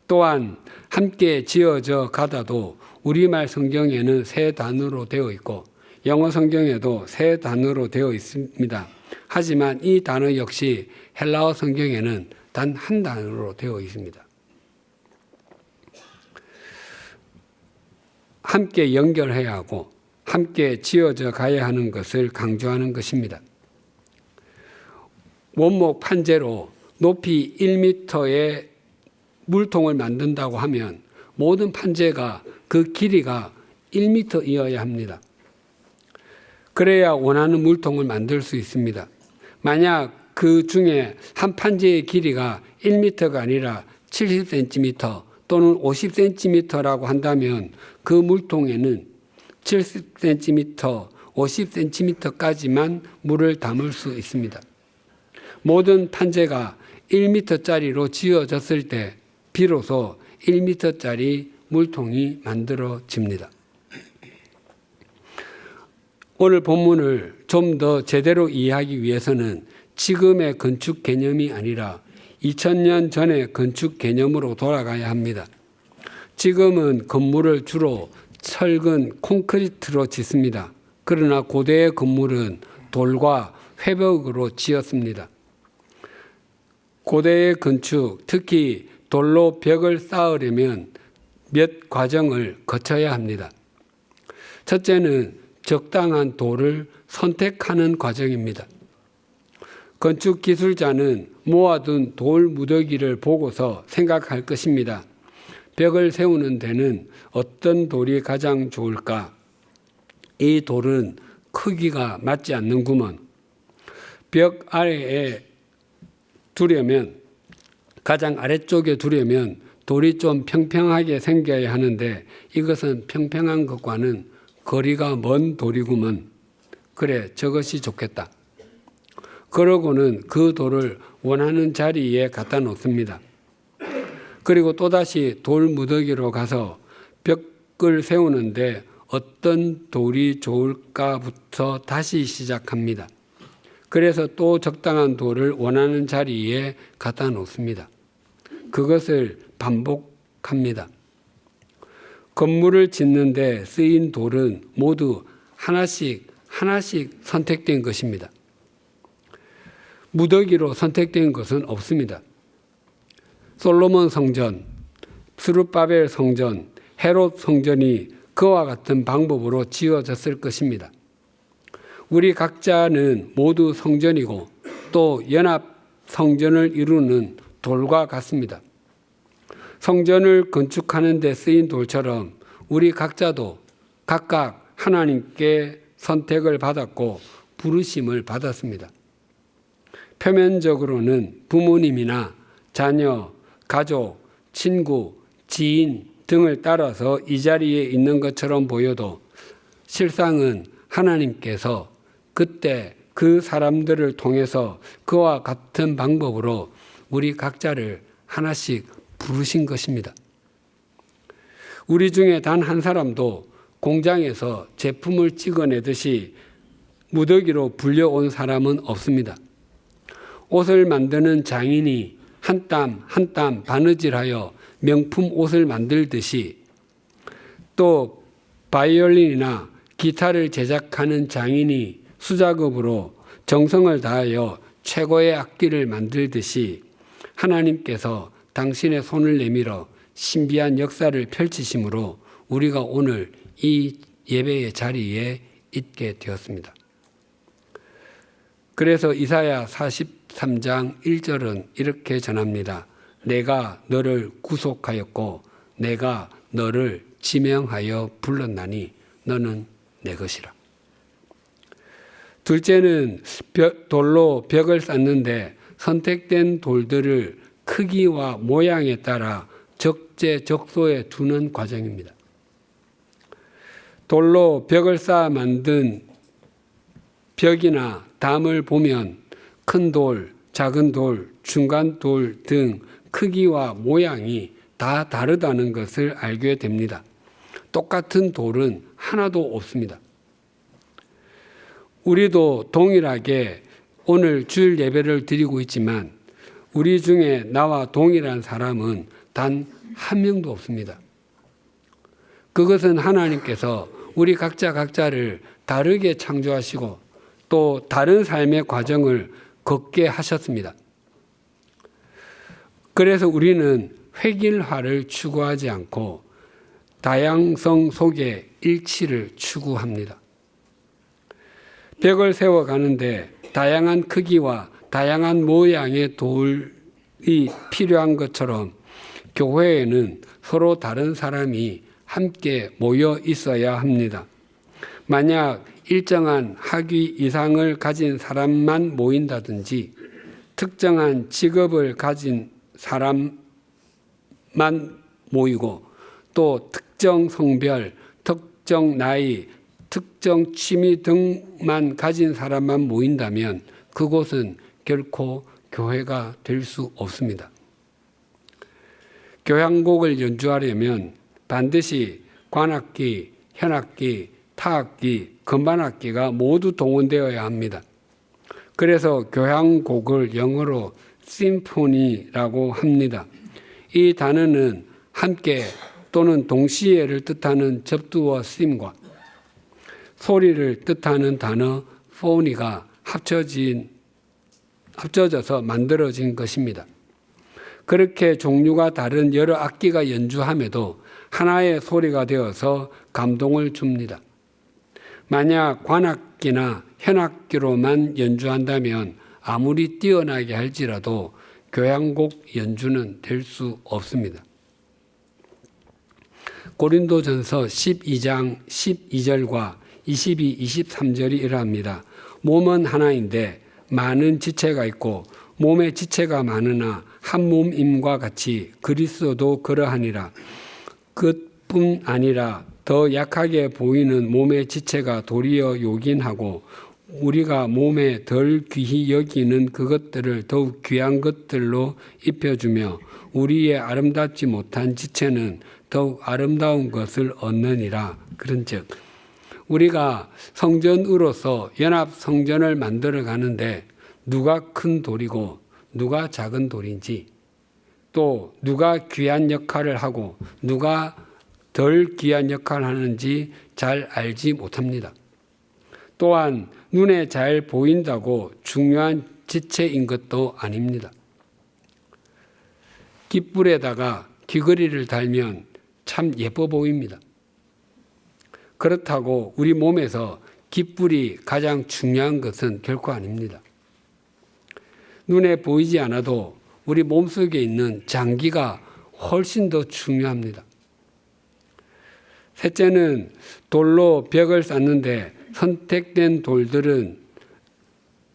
또한 함께 지어져 가다도 우리말 성경에는 세 단어로 되어 있고 영어 성경에도 세 단어로 되어 있습니다. 하지만 이 단어 역시 헬라어 성경에는 단 한 단어로 되어 있습니다. 함께 연결해야 하고 함께 지어져 가야 하는 것을 강조하는 것입니다. 원목 판재로 높이 1m의 물통을 만든다고 하면 모든 판재가 그 길이가 1m이어야 합니다. 그래야 원하는 물통을 만들 수 있습니다. 만약 그 중에 한 판재의 길이가 1m가 아니라 70cm 또는 50cm라고 한다면 그 물통에는 70cm, 50cm까지만 물을 담을 수 있습니다. 모든 판재가 1m짜리로 지어졌을 때 비로소 1m짜리 물통이 만들어집니다. 오늘 본문을 좀 더 제대로 이해하기 위해서는 지금의 건축 개념이 아니라 2000년 전의 건축 개념으로 돌아가야 합니다. 지금은 건물을 주로 철근, 콘크리트로 짓습니다. 그러나 고대의 건물은 돌과 회벽으로 지었습니다. 고대의 건축, 특히 돌로 벽을 쌓으려면 몇 과정을 거쳐야 합니다. 첫째는 적당한 돌을 선택하는 과정입니다. 건축 기술자는 모아둔 돌 무더기를 보고서 생각할 것입니다. 벽을 세우는 데는 어떤 돌이 가장 좋을까? 이 돌은 크기가 맞지 않는구먼. 벽 아래에 두려면, 가장 아래쪽에 두려면 돌이 좀 평평하게 생겨야 하는데 이것은 평평한 것과는 거리가 먼 돌이구먼. 그래, 저것이 좋겠다. 그러고는 그 돌을 원하는 자리에 갖다 놓습니다. 그리고 또다시 돌 무더기로 가서 벽을 세우는데 어떤 돌이 좋을까부터 다시 시작합니다. 그래서 또 적당한 돌을 원하는 자리에 갖다 놓습니다. 그것을 반복합니다. 건물을 짓는데 쓰인 돌은 모두 하나씩 선택된 것입니다. 무더기로 선택된 것은 없습니다. 솔로몬 성전, 스룹바벨 성전, 헤롯 성전이 그와 같은 방법으로 지어졌을 것입니다. 우리 각자는 모두 성전이고 또 연합 성전을 이루는 돌과 같습니다. 성전을 건축하는 데 쓰인 돌처럼 우리 각자도 각각 하나님께 선택을 받았고 부르심을 받았습니다. 표면적으로는 부모님이나 자녀, 가족, 친구, 지인 등을 따라서 이 자리에 있는 것처럼 보여도 실상은 하나님께서 그때 그 사람들을 통해서 그와 같은 방법으로 우리 각자를 하나씩 부르신 것입니다. 우리 중에 단 한 사람도 공장에서 제품을 찍어내듯이 무더기로 불려온 사람은 없습니다. 옷을 만드는 장인이 한 땀 한 땀 바느질하여 명품 옷을 만들듯이 또 바이올린이나 기타를 제작하는 장인이 수작업으로 정성을 다하여 최고의 악기를 만들듯이 하나님께서 당신의 손을 내밀어 신비한 역사를 펼치심으로 우리가 오늘 이 예배의 자리에 있게 되었습니다. 그래서 이사야 43장 1절은 이렇게 전합니다. 내가 너를 구속하였고 내가 너를 지명하여 불렀나니 너는 내 것이라. 둘째는 돌로 벽을 쌓는데 선택된 돌들을 크기와 모양에 따라 적재적소에 두는 과정입니다. 돌로 벽을 쌓아 만든 벽이나 담을 보면 큰 돌, 작은 돌, 중간 돌 등 크기와 모양이 다 다르다는 것을 알게 됩니다. 똑같은 돌은 하나도 없습니다. 우리도 동일하게 오늘 주일 예배를 드리고 있지만 우리 중에 나와 동일한 사람은 단 한 명도 없습니다. 그것은 하나님께서 우리 각자를 다르게 창조하시고 또 다른 삶의 과정을 걷게 하셨습니다. 그래서 우리는 획일화를 추구하지 않고 다양성 속의 일치를 추구합니다. 벽을 세워가는데 다양한 크기와 다양한 모양의 돌이 필요한 것처럼 교회에는 서로 다른 사람이 함께 모여 있어야 합니다. 만약 일정한 학위 이상을 가진 사람만 모인다든지 특정한 직업을 가진 사람만 모이고 또 특정 성별, 특정 나이, 특정 취미 등만 가진 사람만 모인다면 그곳은 결코 교회가 될 수 없습니다. 교향곡을 연주하려면 반드시 관악기, 현악기, 타악기, 건반악기가 모두 동원되어야 합니다. 그래서 교향곡을 영어로 심포니라고 합니다. 이 단어는 함께 또는 동시에를 뜻하는 접두어 심과 소리를 뜻하는 단어 포니가 합쳐져서 만들어진 것입니다. 그렇게 종류가 다른 여러 악기가 연주함에도 하나의 소리가 되어서 감동을 줍니다. 만약 관악기나 현악기로만 연주한다면 아무리 뛰어나게 할지라도 교향곡 연주는 될 수 없습니다. 고린도전서 12장 12절과 22, 23절이 이러합니다. 몸은 하나인데 많은 지체가 있고 몸의 지체가 많으나 한 몸임과 같이 그리스도도 그러하니라. 그뿐 아니라 더 약하게 보이는 몸의 지체가 도리어 요긴하고 우리가 몸에 덜 귀히 여기는 그것들을 더욱 귀한 것들로 입혀주며 우리의 아름답지 못한 지체는 더욱 아름다운 것을 얻느니라. 그런즉 우리가 성전으로서 연합 성전을 만들어 가는데 누가 큰 돌이고 누가 작은 돌인지 또 누가 귀한 역할을 하고 누가 덜 귀한 역할을 하는지 잘 알지 못합니다. 또한 눈에 잘 보인다고 중요한 지체인 것도 아닙니다. 깃불에다가 귀걸이를 달면 참 예뻐 보입니다. 그렇다고 우리 몸에서 깃불이 가장 중요한 것은 결코 아닙니다. 눈에 보이지 않아도 우리 몸속에 있는 장기가 훨씬 더 중요합니다. 셋째는 돌로 벽을 쌓는데 선택된 돌들은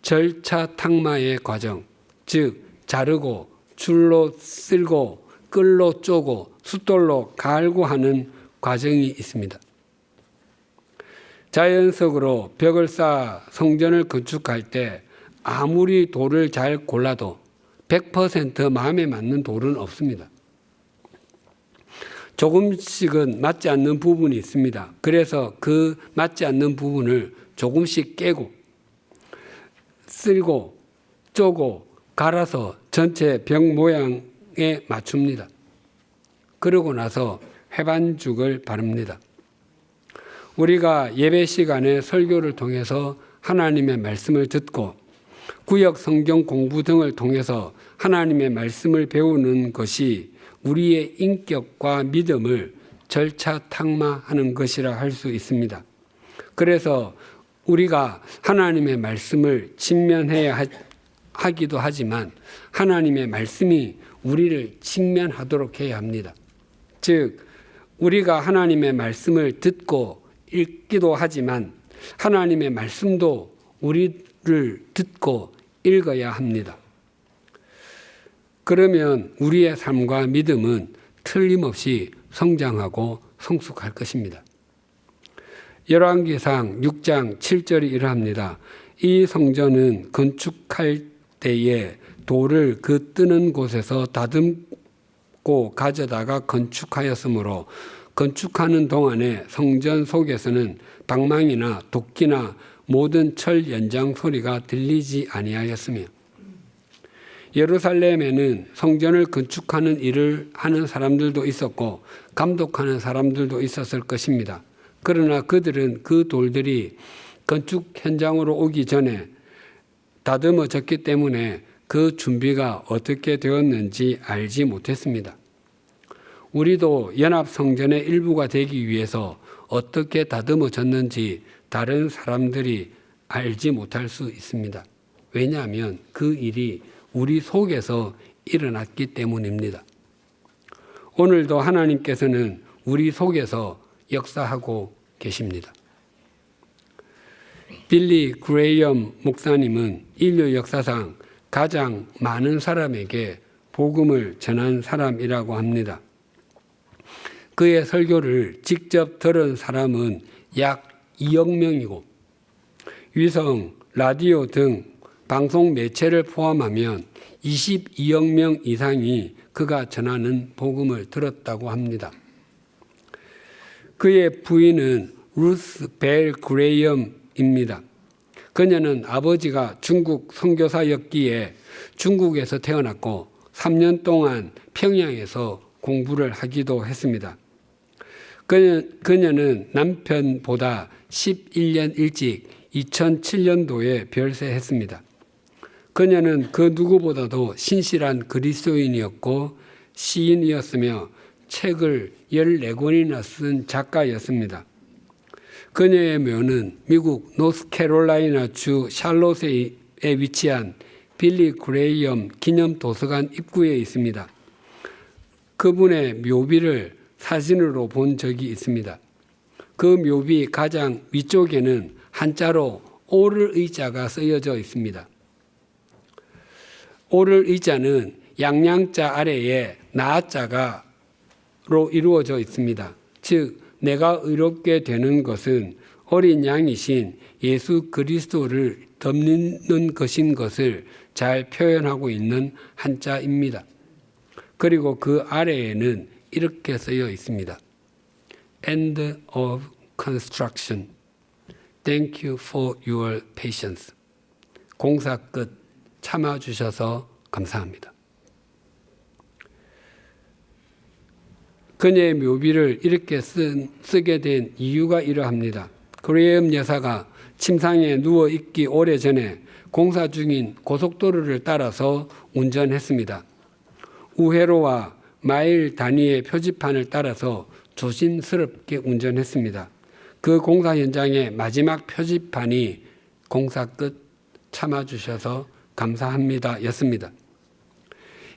절차 탁마의 과정, 즉 자르고 줄로 쓸고 끌로 쪼고 숫돌로 갈고 하는 과정이 있습니다. 자연적으로 벽을 쌓아 성전을 건축할 때 아무리 돌을 잘 골라도 100% 마음에 맞는 돌은 없습니다. 조금씩은 맞지 않는 부분이 있습니다. 그래서 그 맞지 않는 부분을 조금씩 깨고 쓸고 쪼고 갈아서 전체 벽 모양에 맞춥니다. 그러고 나서 회반죽을 바릅니다. 우리가 예배 시간에 설교를 통해서 하나님의 말씀을 듣고 구역 성경 공부 등을 통해서 하나님의 말씀을 배우는 것이 우리의 인격과 믿음을 절차탁마하는 것이라 할 수 있습니다. 그래서 우리가 하나님의 말씀을 직면해야 하기도 하지만 하나님의 말씀이 우리를 직면하도록 해야 합니다. 즉 우리가 하나님의 말씀을 듣고 읽기도 하지만 하나님의 말씀도 우리를 듣고 읽어야 합니다. 그러면 우리의 삶과 믿음은 틀림없이 성장하고 성숙할 것입니다. 열왕기상 6장 7절이 이러합니다. 이 성전은 건축할 때에 돌을 그 뜨는 곳에서 다듬고 가져다가 건축하였으므로 건축하는 동안에 성전 속에서는 방망이나 도끼나 모든 철 연장 소리가 들리지 아니하였으며 예루살렘에는 성전을 건축하는 일을 하는 사람들도 있었고 감독하는 사람들도 있었을 것입니다. 그러나 그들은 그 돌들이 건축 현장으로 오기 전에 다듬어졌기 때문에 그 준비가 어떻게 되었는지 알지 못했습니다. 우리도 연합성전의 일부가 되기 위해서 어떻게 다듬어졌는지 다른 사람들이 알지 못할 수 있습니다. 왜냐하면 그 일이 우리 속에서 일어났기 때문입니다. 오늘도 하나님께서는 우리 속에서 역사하고 계십니다. 빌리 그레이엄 목사님은 인류 역사상 가장 많은 사람에게 복음을 전한 사람이라고 합니다. 그의 설교를 직접 들은 사람은 약 2억 명이고 위성, 라디오 등 방송 매체를 포함하면 22억 명 이상이 그가 전하는 복음을 들었다고 합니다. 그의 부인은 루스 벨 그레이엄입니다. 그녀는 아버지가 중국 선교사였기에 중국에서 태어났고 3년 동안 평양에서 공부를 하기도 했습니다. 그녀는 남편보다 11년 일찍 2007년도에 별세했습니다. 그녀는 그 누구보다도 신실한 그리스도인이었고 시인이었으며 책을 14권이나 쓴 작가였습니다. 그녀의 묘는 미국 노스캐롤라이나주 샬롯에 위치한 빌리 그레이엄 기념도서관 입구에 있습니다. 그분의 묘비를 사진으로 본 적이 있습니다. 그 묘비 가장 위쪽에는 한자로 오를 의자가 쓰여져 있습니다. 오를 의자는 양양자 아래에 나자가로 이루어져 있습니다. 즉 내가 의롭게 되는 것은 어린 양이신 예수 그리스도를 덮는 것인 것을 잘 표현하고 있는 한자입니다. 그리고 그 아래에는 이렇게 쓰여 있습니다. End of construction. Thank you for your patience. 공사 끝. 참아주셔서 감사합니다. 그녀의 묘비를 이렇게 쓰게 된 이유가 이러합니다. 그레이엄 여사가 침상에 누워있기 오래전에 공사 중인 고속도로를 따라서 운전했습니다. 우회로와 마일 단위의 표지판을 따라서 조심스럽게 운전했습니다. 그 공사 현장의 마지막 표지판이 공사 끝 참아주셔서 감사합니다 였습니다.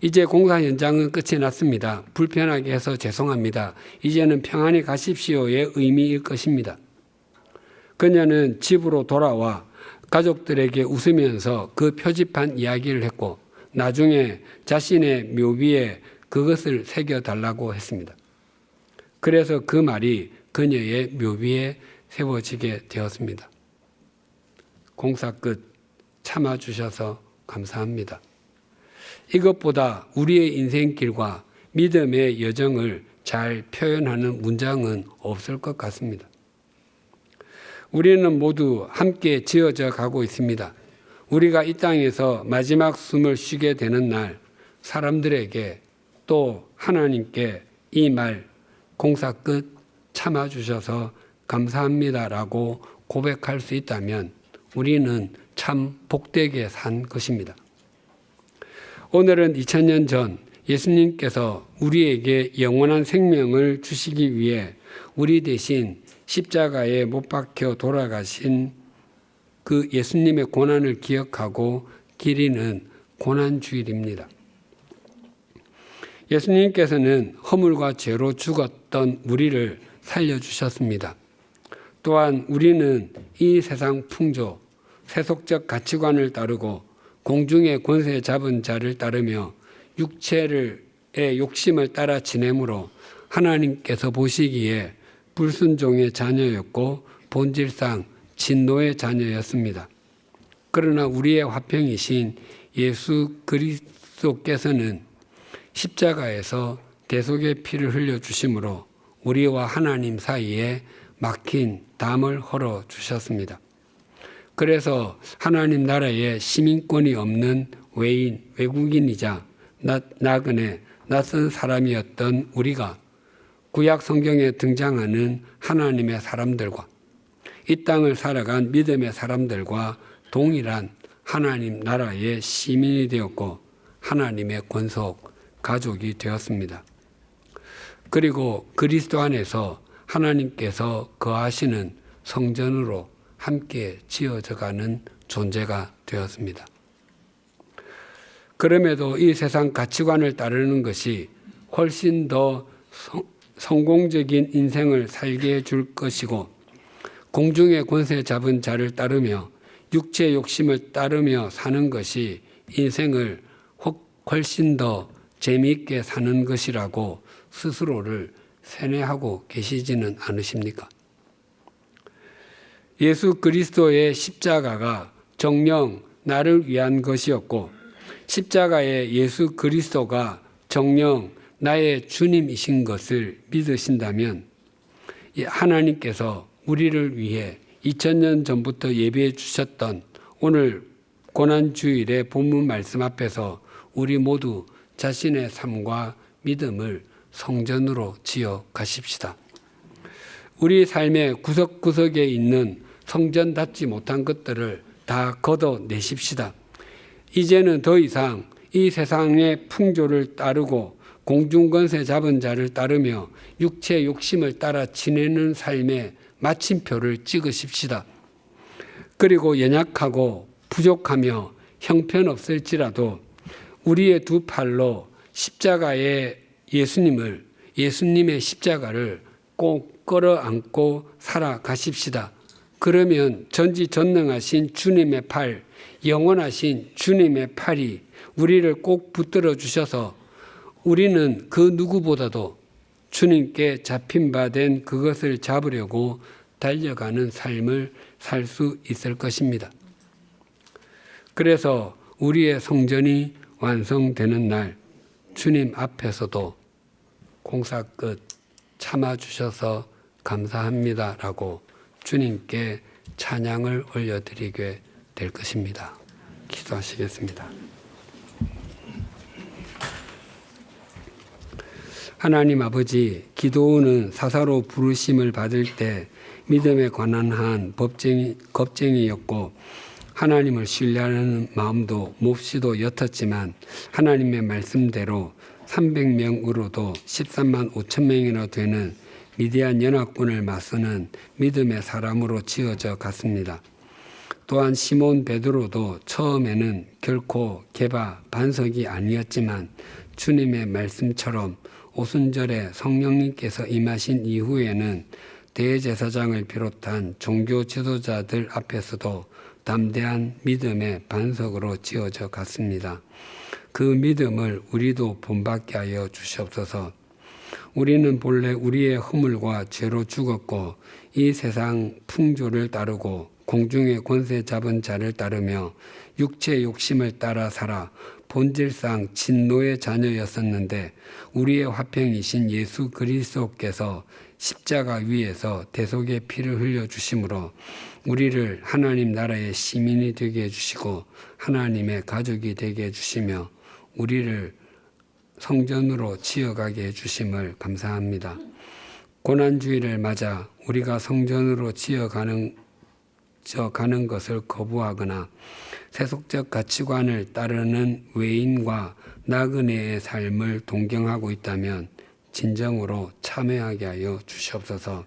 이제 공사 현장은 끝이 났습니다. 불편하게 해서 죄송합니다. 이제는 평안히 가십시오의 의미일 것입니다. 그녀는 집으로 돌아와 가족들에게 웃으면서 그 표지판 이야기를 했고 나중에 자신의 묘비에 그것을 새겨달라고 했습니다. 그래서 그 말이 그녀의 묘비에 세워지게 되었습니다. 공사 끝 참아주셔서 감사합니다. 이것보다 우리의 인생길과 믿음의 여정을 잘 표현하는 문장은 없을 것 같습니다. 우리는 모두 함께 지어져 가고 있습니다. 우리가 이 땅에서 마지막 숨을 쉬게 되는 날 사람들에게 또 하나님께 이 말 공사 끝 참아주셔서 감사합니다라고 고백할 수 있다면 우리는 참 복되게 산 것입니다. 오늘은 2000년 전 예수님께서 우리에게 영원한 생명을 주시기 위해 우리 대신 십자가에 못 박혀 돌아가신 그 예수님의 고난을 기억하고 기리는 고난주일입니다. 예수님께서는 허물과 죄로 죽었던 우리를 살려주셨습니다. 또한 우리는 이 세상 풍조, 세속적 가치관을 따르고 공중의 권세 잡은 자를 따르며 육체의 욕심을 따라 지내므로 하나님께서 보시기에 불순종의 자녀였고 본질상 진노의 자녀였습니다. 그러나 우리의 화평이신 예수 그리스도께서는 십자가에서 대속의 피를 흘려주심으로 우리와 하나님 사이에 막힌 담을 헐어주셨습니다. 그래서 하나님 나라에 시민권이 없는 외국인이자 나그네 낯선 사람이었던 우리가 구약 성경에 등장하는 하나님의 사람들과 이 땅을 살아간 믿음의 사람들과 동일한 하나님 나라의 시민이 되었고 하나님의 권속 가족이 되었습니다. 그리고 그리스도 안에서 하나님께서 거하시는 성전으로 함께 지어져가는 존재가 되었습니다. 그럼에도 이 세상 가치관을 따르는 것이 훨씬 더 성공적인 인생을 살게 해줄 것이고 공중의 권세 잡은 자를 따르며 육체의 욕심을 따르며 사는 것이 인생을 훨씬 더 재미있게 사는 것이라고 스스로를 세뇌하고 계시지는 않으십니까? 예수 그리스도의 십자가가 정녕 나를 위한 것이었고 십자가의 예수 그리스도가 정녕 나의 주님이신 것을 믿으신다면 하나님께서 우리를 위해 2000년 전부터 예배해 주셨던 오늘 고난주일의 본문 말씀 앞에서 우리 모두 자신의 삶과 믿음을 성전으로 지어 가십시다. 우리 삶의 구석구석에 있는 성전답지 못한 것들을 다 걷어내십시다. 이제는 더 이상 이 세상의 풍조를 따르고 공중권세 잡은 자를 따르며 육체 욕심을 따라 지내는 삶의 마침표를 찍으십시다. 그리고 연약하고 부족하며 형편없을지라도 우리의 두 팔로 십자가의 예수님의 십자가를 꼭 끌어안고 살아가십시다. 그러면 전지전능하신 주님의 팔, 영원하신 주님의 팔이 우리를 꼭 붙들어 주셔서 우리는 그 누구보다도 주님께 잡힌 바 된 그것을 잡으려고 달려가는 삶을 살 수 있을 것입니다. 그래서 우리의 성전이 완성되는 날 주님 앞에서도 공사 끝 참아주셔서 감사합니다라고 주님께 찬양을 올려드리게 될 것입니다. 기도하시겠습니다. 하나님 아버지, 기도는 사사로 부르심을 받을 때 믿음에 관한 한 겁쟁이였고 하나님을 신뢰하는 마음도 몹시도 옅었지만 하나님의 말씀대로 300명으로도 13만 5천 명이나 되는 미디안 연합군을 맞서는 믿음의 사람으로 지어져 갔습니다. 또한 시몬 베드로도 처음에는 결코 개바 반석이 아니었지만 주님의 말씀처럼 오순절에 성령님께서 임하신 이후에는 대제사장을 비롯한 종교 지도자들 앞에서도 담대한 믿음의 반석으로 지어져 갔습니다. 그 믿음을 우리도 본받게 하여 주시옵소서. 우리는 본래 우리의 허물과 죄로 죽었고 이 세상 풍조를 따르고 공중의 권세 잡은 자를 따르며 육체의 욕심을 따라 살아 본질상 진노의 자녀였었는데 우리의 화평이신 예수 그리스도께서 십자가 위에서 대속의 피를 흘려주심으로 우리를 하나님 나라의 시민이 되게 해주시고 하나님의 가족이 되게 해주시며 우리를 성전으로 지어가게 해주심을 감사합니다. 고난주일을 맞아 우리가 성전으로 지어가는 것을 거부하거나 세속적 가치관을 따르는 외인과 나그네의 삶을 동경하고 있다면 진정으로 참회하게 하여 주시옵소서.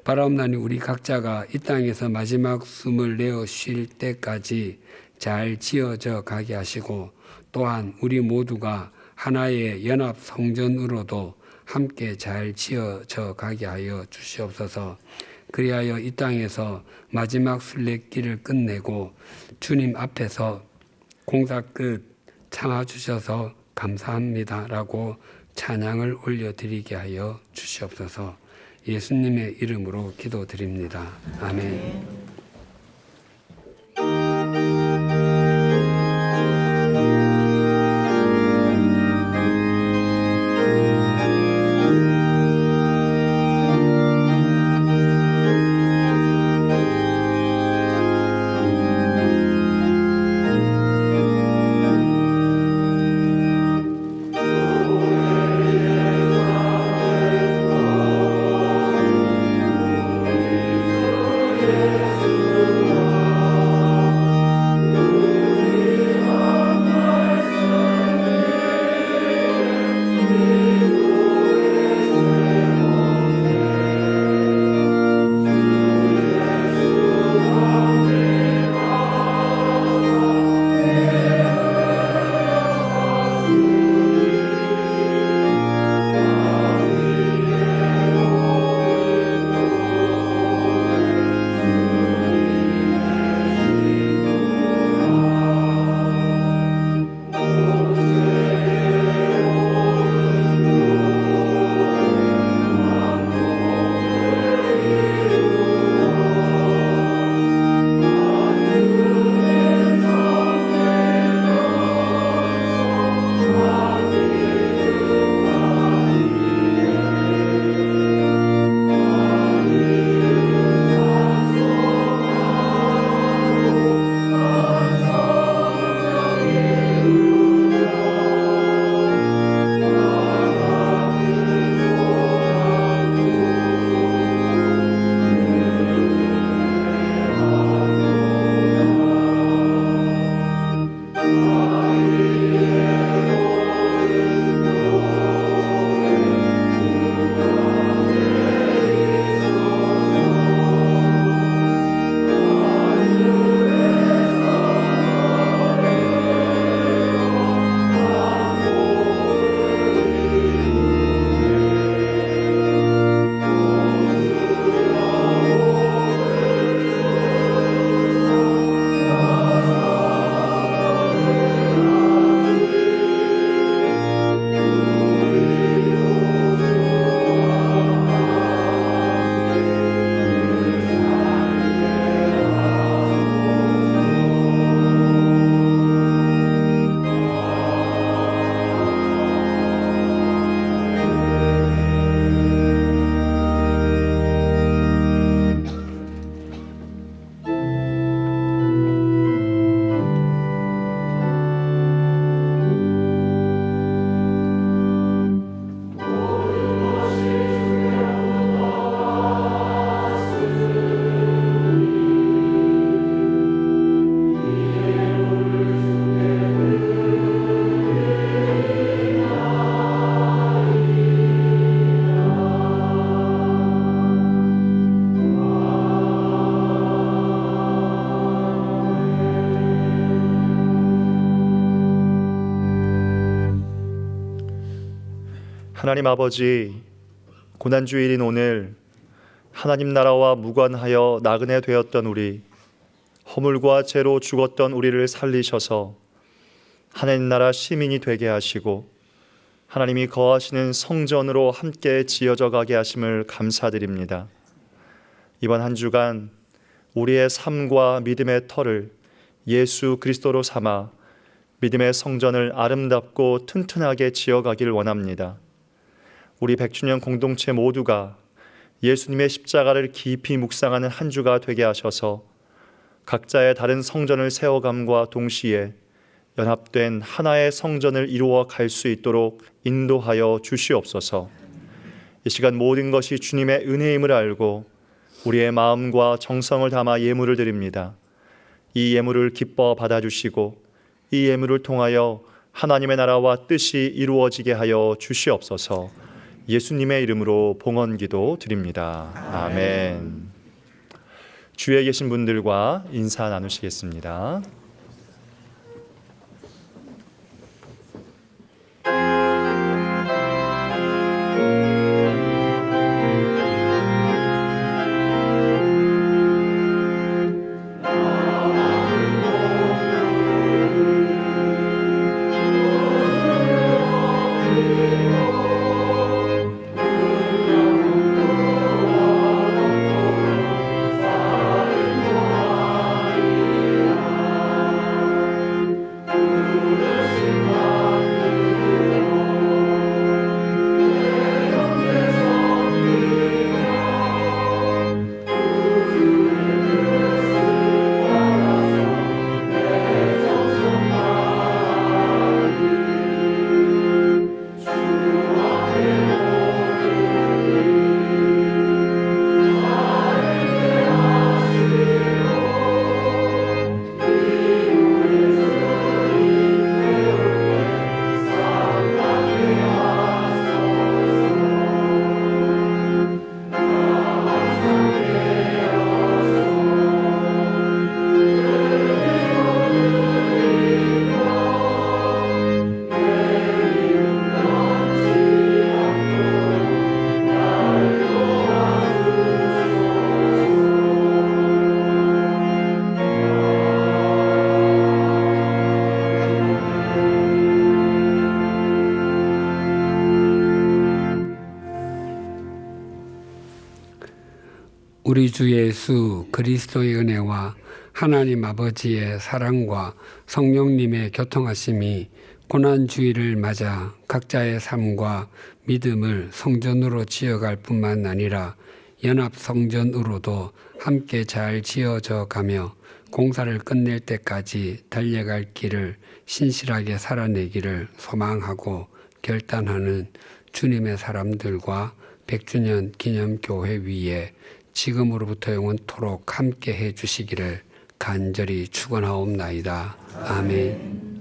바라옵나니 우리 각자가 이 땅에서 마지막 숨을 내어 쉴 때까지 잘 지어져 가게 하시고 또한 우리 모두가 하나의 연합 성전으로도 함께 잘 지어져 가게 하여 주시옵소서. 그리하여 이 땅에서 마지막 순례길을 끝내고 주님 앞에서 공사 끝 참아주셔서 감사합니다라고 찬양을 올려드리게 하여 주시옵소서. 예수님의 이름으로 기도드립니다. 아멘. 하나님 아버지, 고난주일인 오늘 하나님 나라와 무관하여 나그네 되었던 우리, 허물과 죄로 죽었던 우리를 살리셔서 하나님 나라 시민이 되게 하시고 하나님이 거하시는 성전으로 함께 지어져 가게 하심을 감사드립니다. 이번 한 주간 우리의 삶과 믿음의 터를 예수 그리스도로 삼아 믿음의 성전을 아름답고 튼튼하게 지어가길 원합니다. 우리 100주년 공동체 모두가 예수님의 십자가를 깊이 묵상하는 한 주가 되게 하셔서 각자의 다른 성전을 세워감과 동시에 연합된 하나의 성전을 이루어 갈 수 있도록 인도하여 주시옵소서. 이 시간 모든 것이 주님의 은혜임을 알고 우리의 마음과 정성을 담아 예물을 드립니다. 이 예물을 기뻐 받아주시고 이 예물을 통하여 하나님의 나라와 뜻이 이루어지게 하여 주시옵소서. 예수님의 이름으로 봉헌기도 드립니다. 아멘. 주위에 계신 분들과 인사 나누시겠습니다. 우리 주 예수 그리스도의 은혜와 하나님 아버지의 사랑과 성령님의 교통하심이 고난주일을 맞아 각자의 삶과 믿음을 성전으로 지어갈 뿐만 아니라 연합성전으로도 함께 잘 지어져 가며 공사를 끝낼 때까지 달려갈 길을 신실하게 살아내기를 소망하고 결단하는 주님의 사람들과 100주년 기념교회 위에 지금으로부터 영원토록 함께 해 주시기를 간절히 축원하옵나이다. 아멘.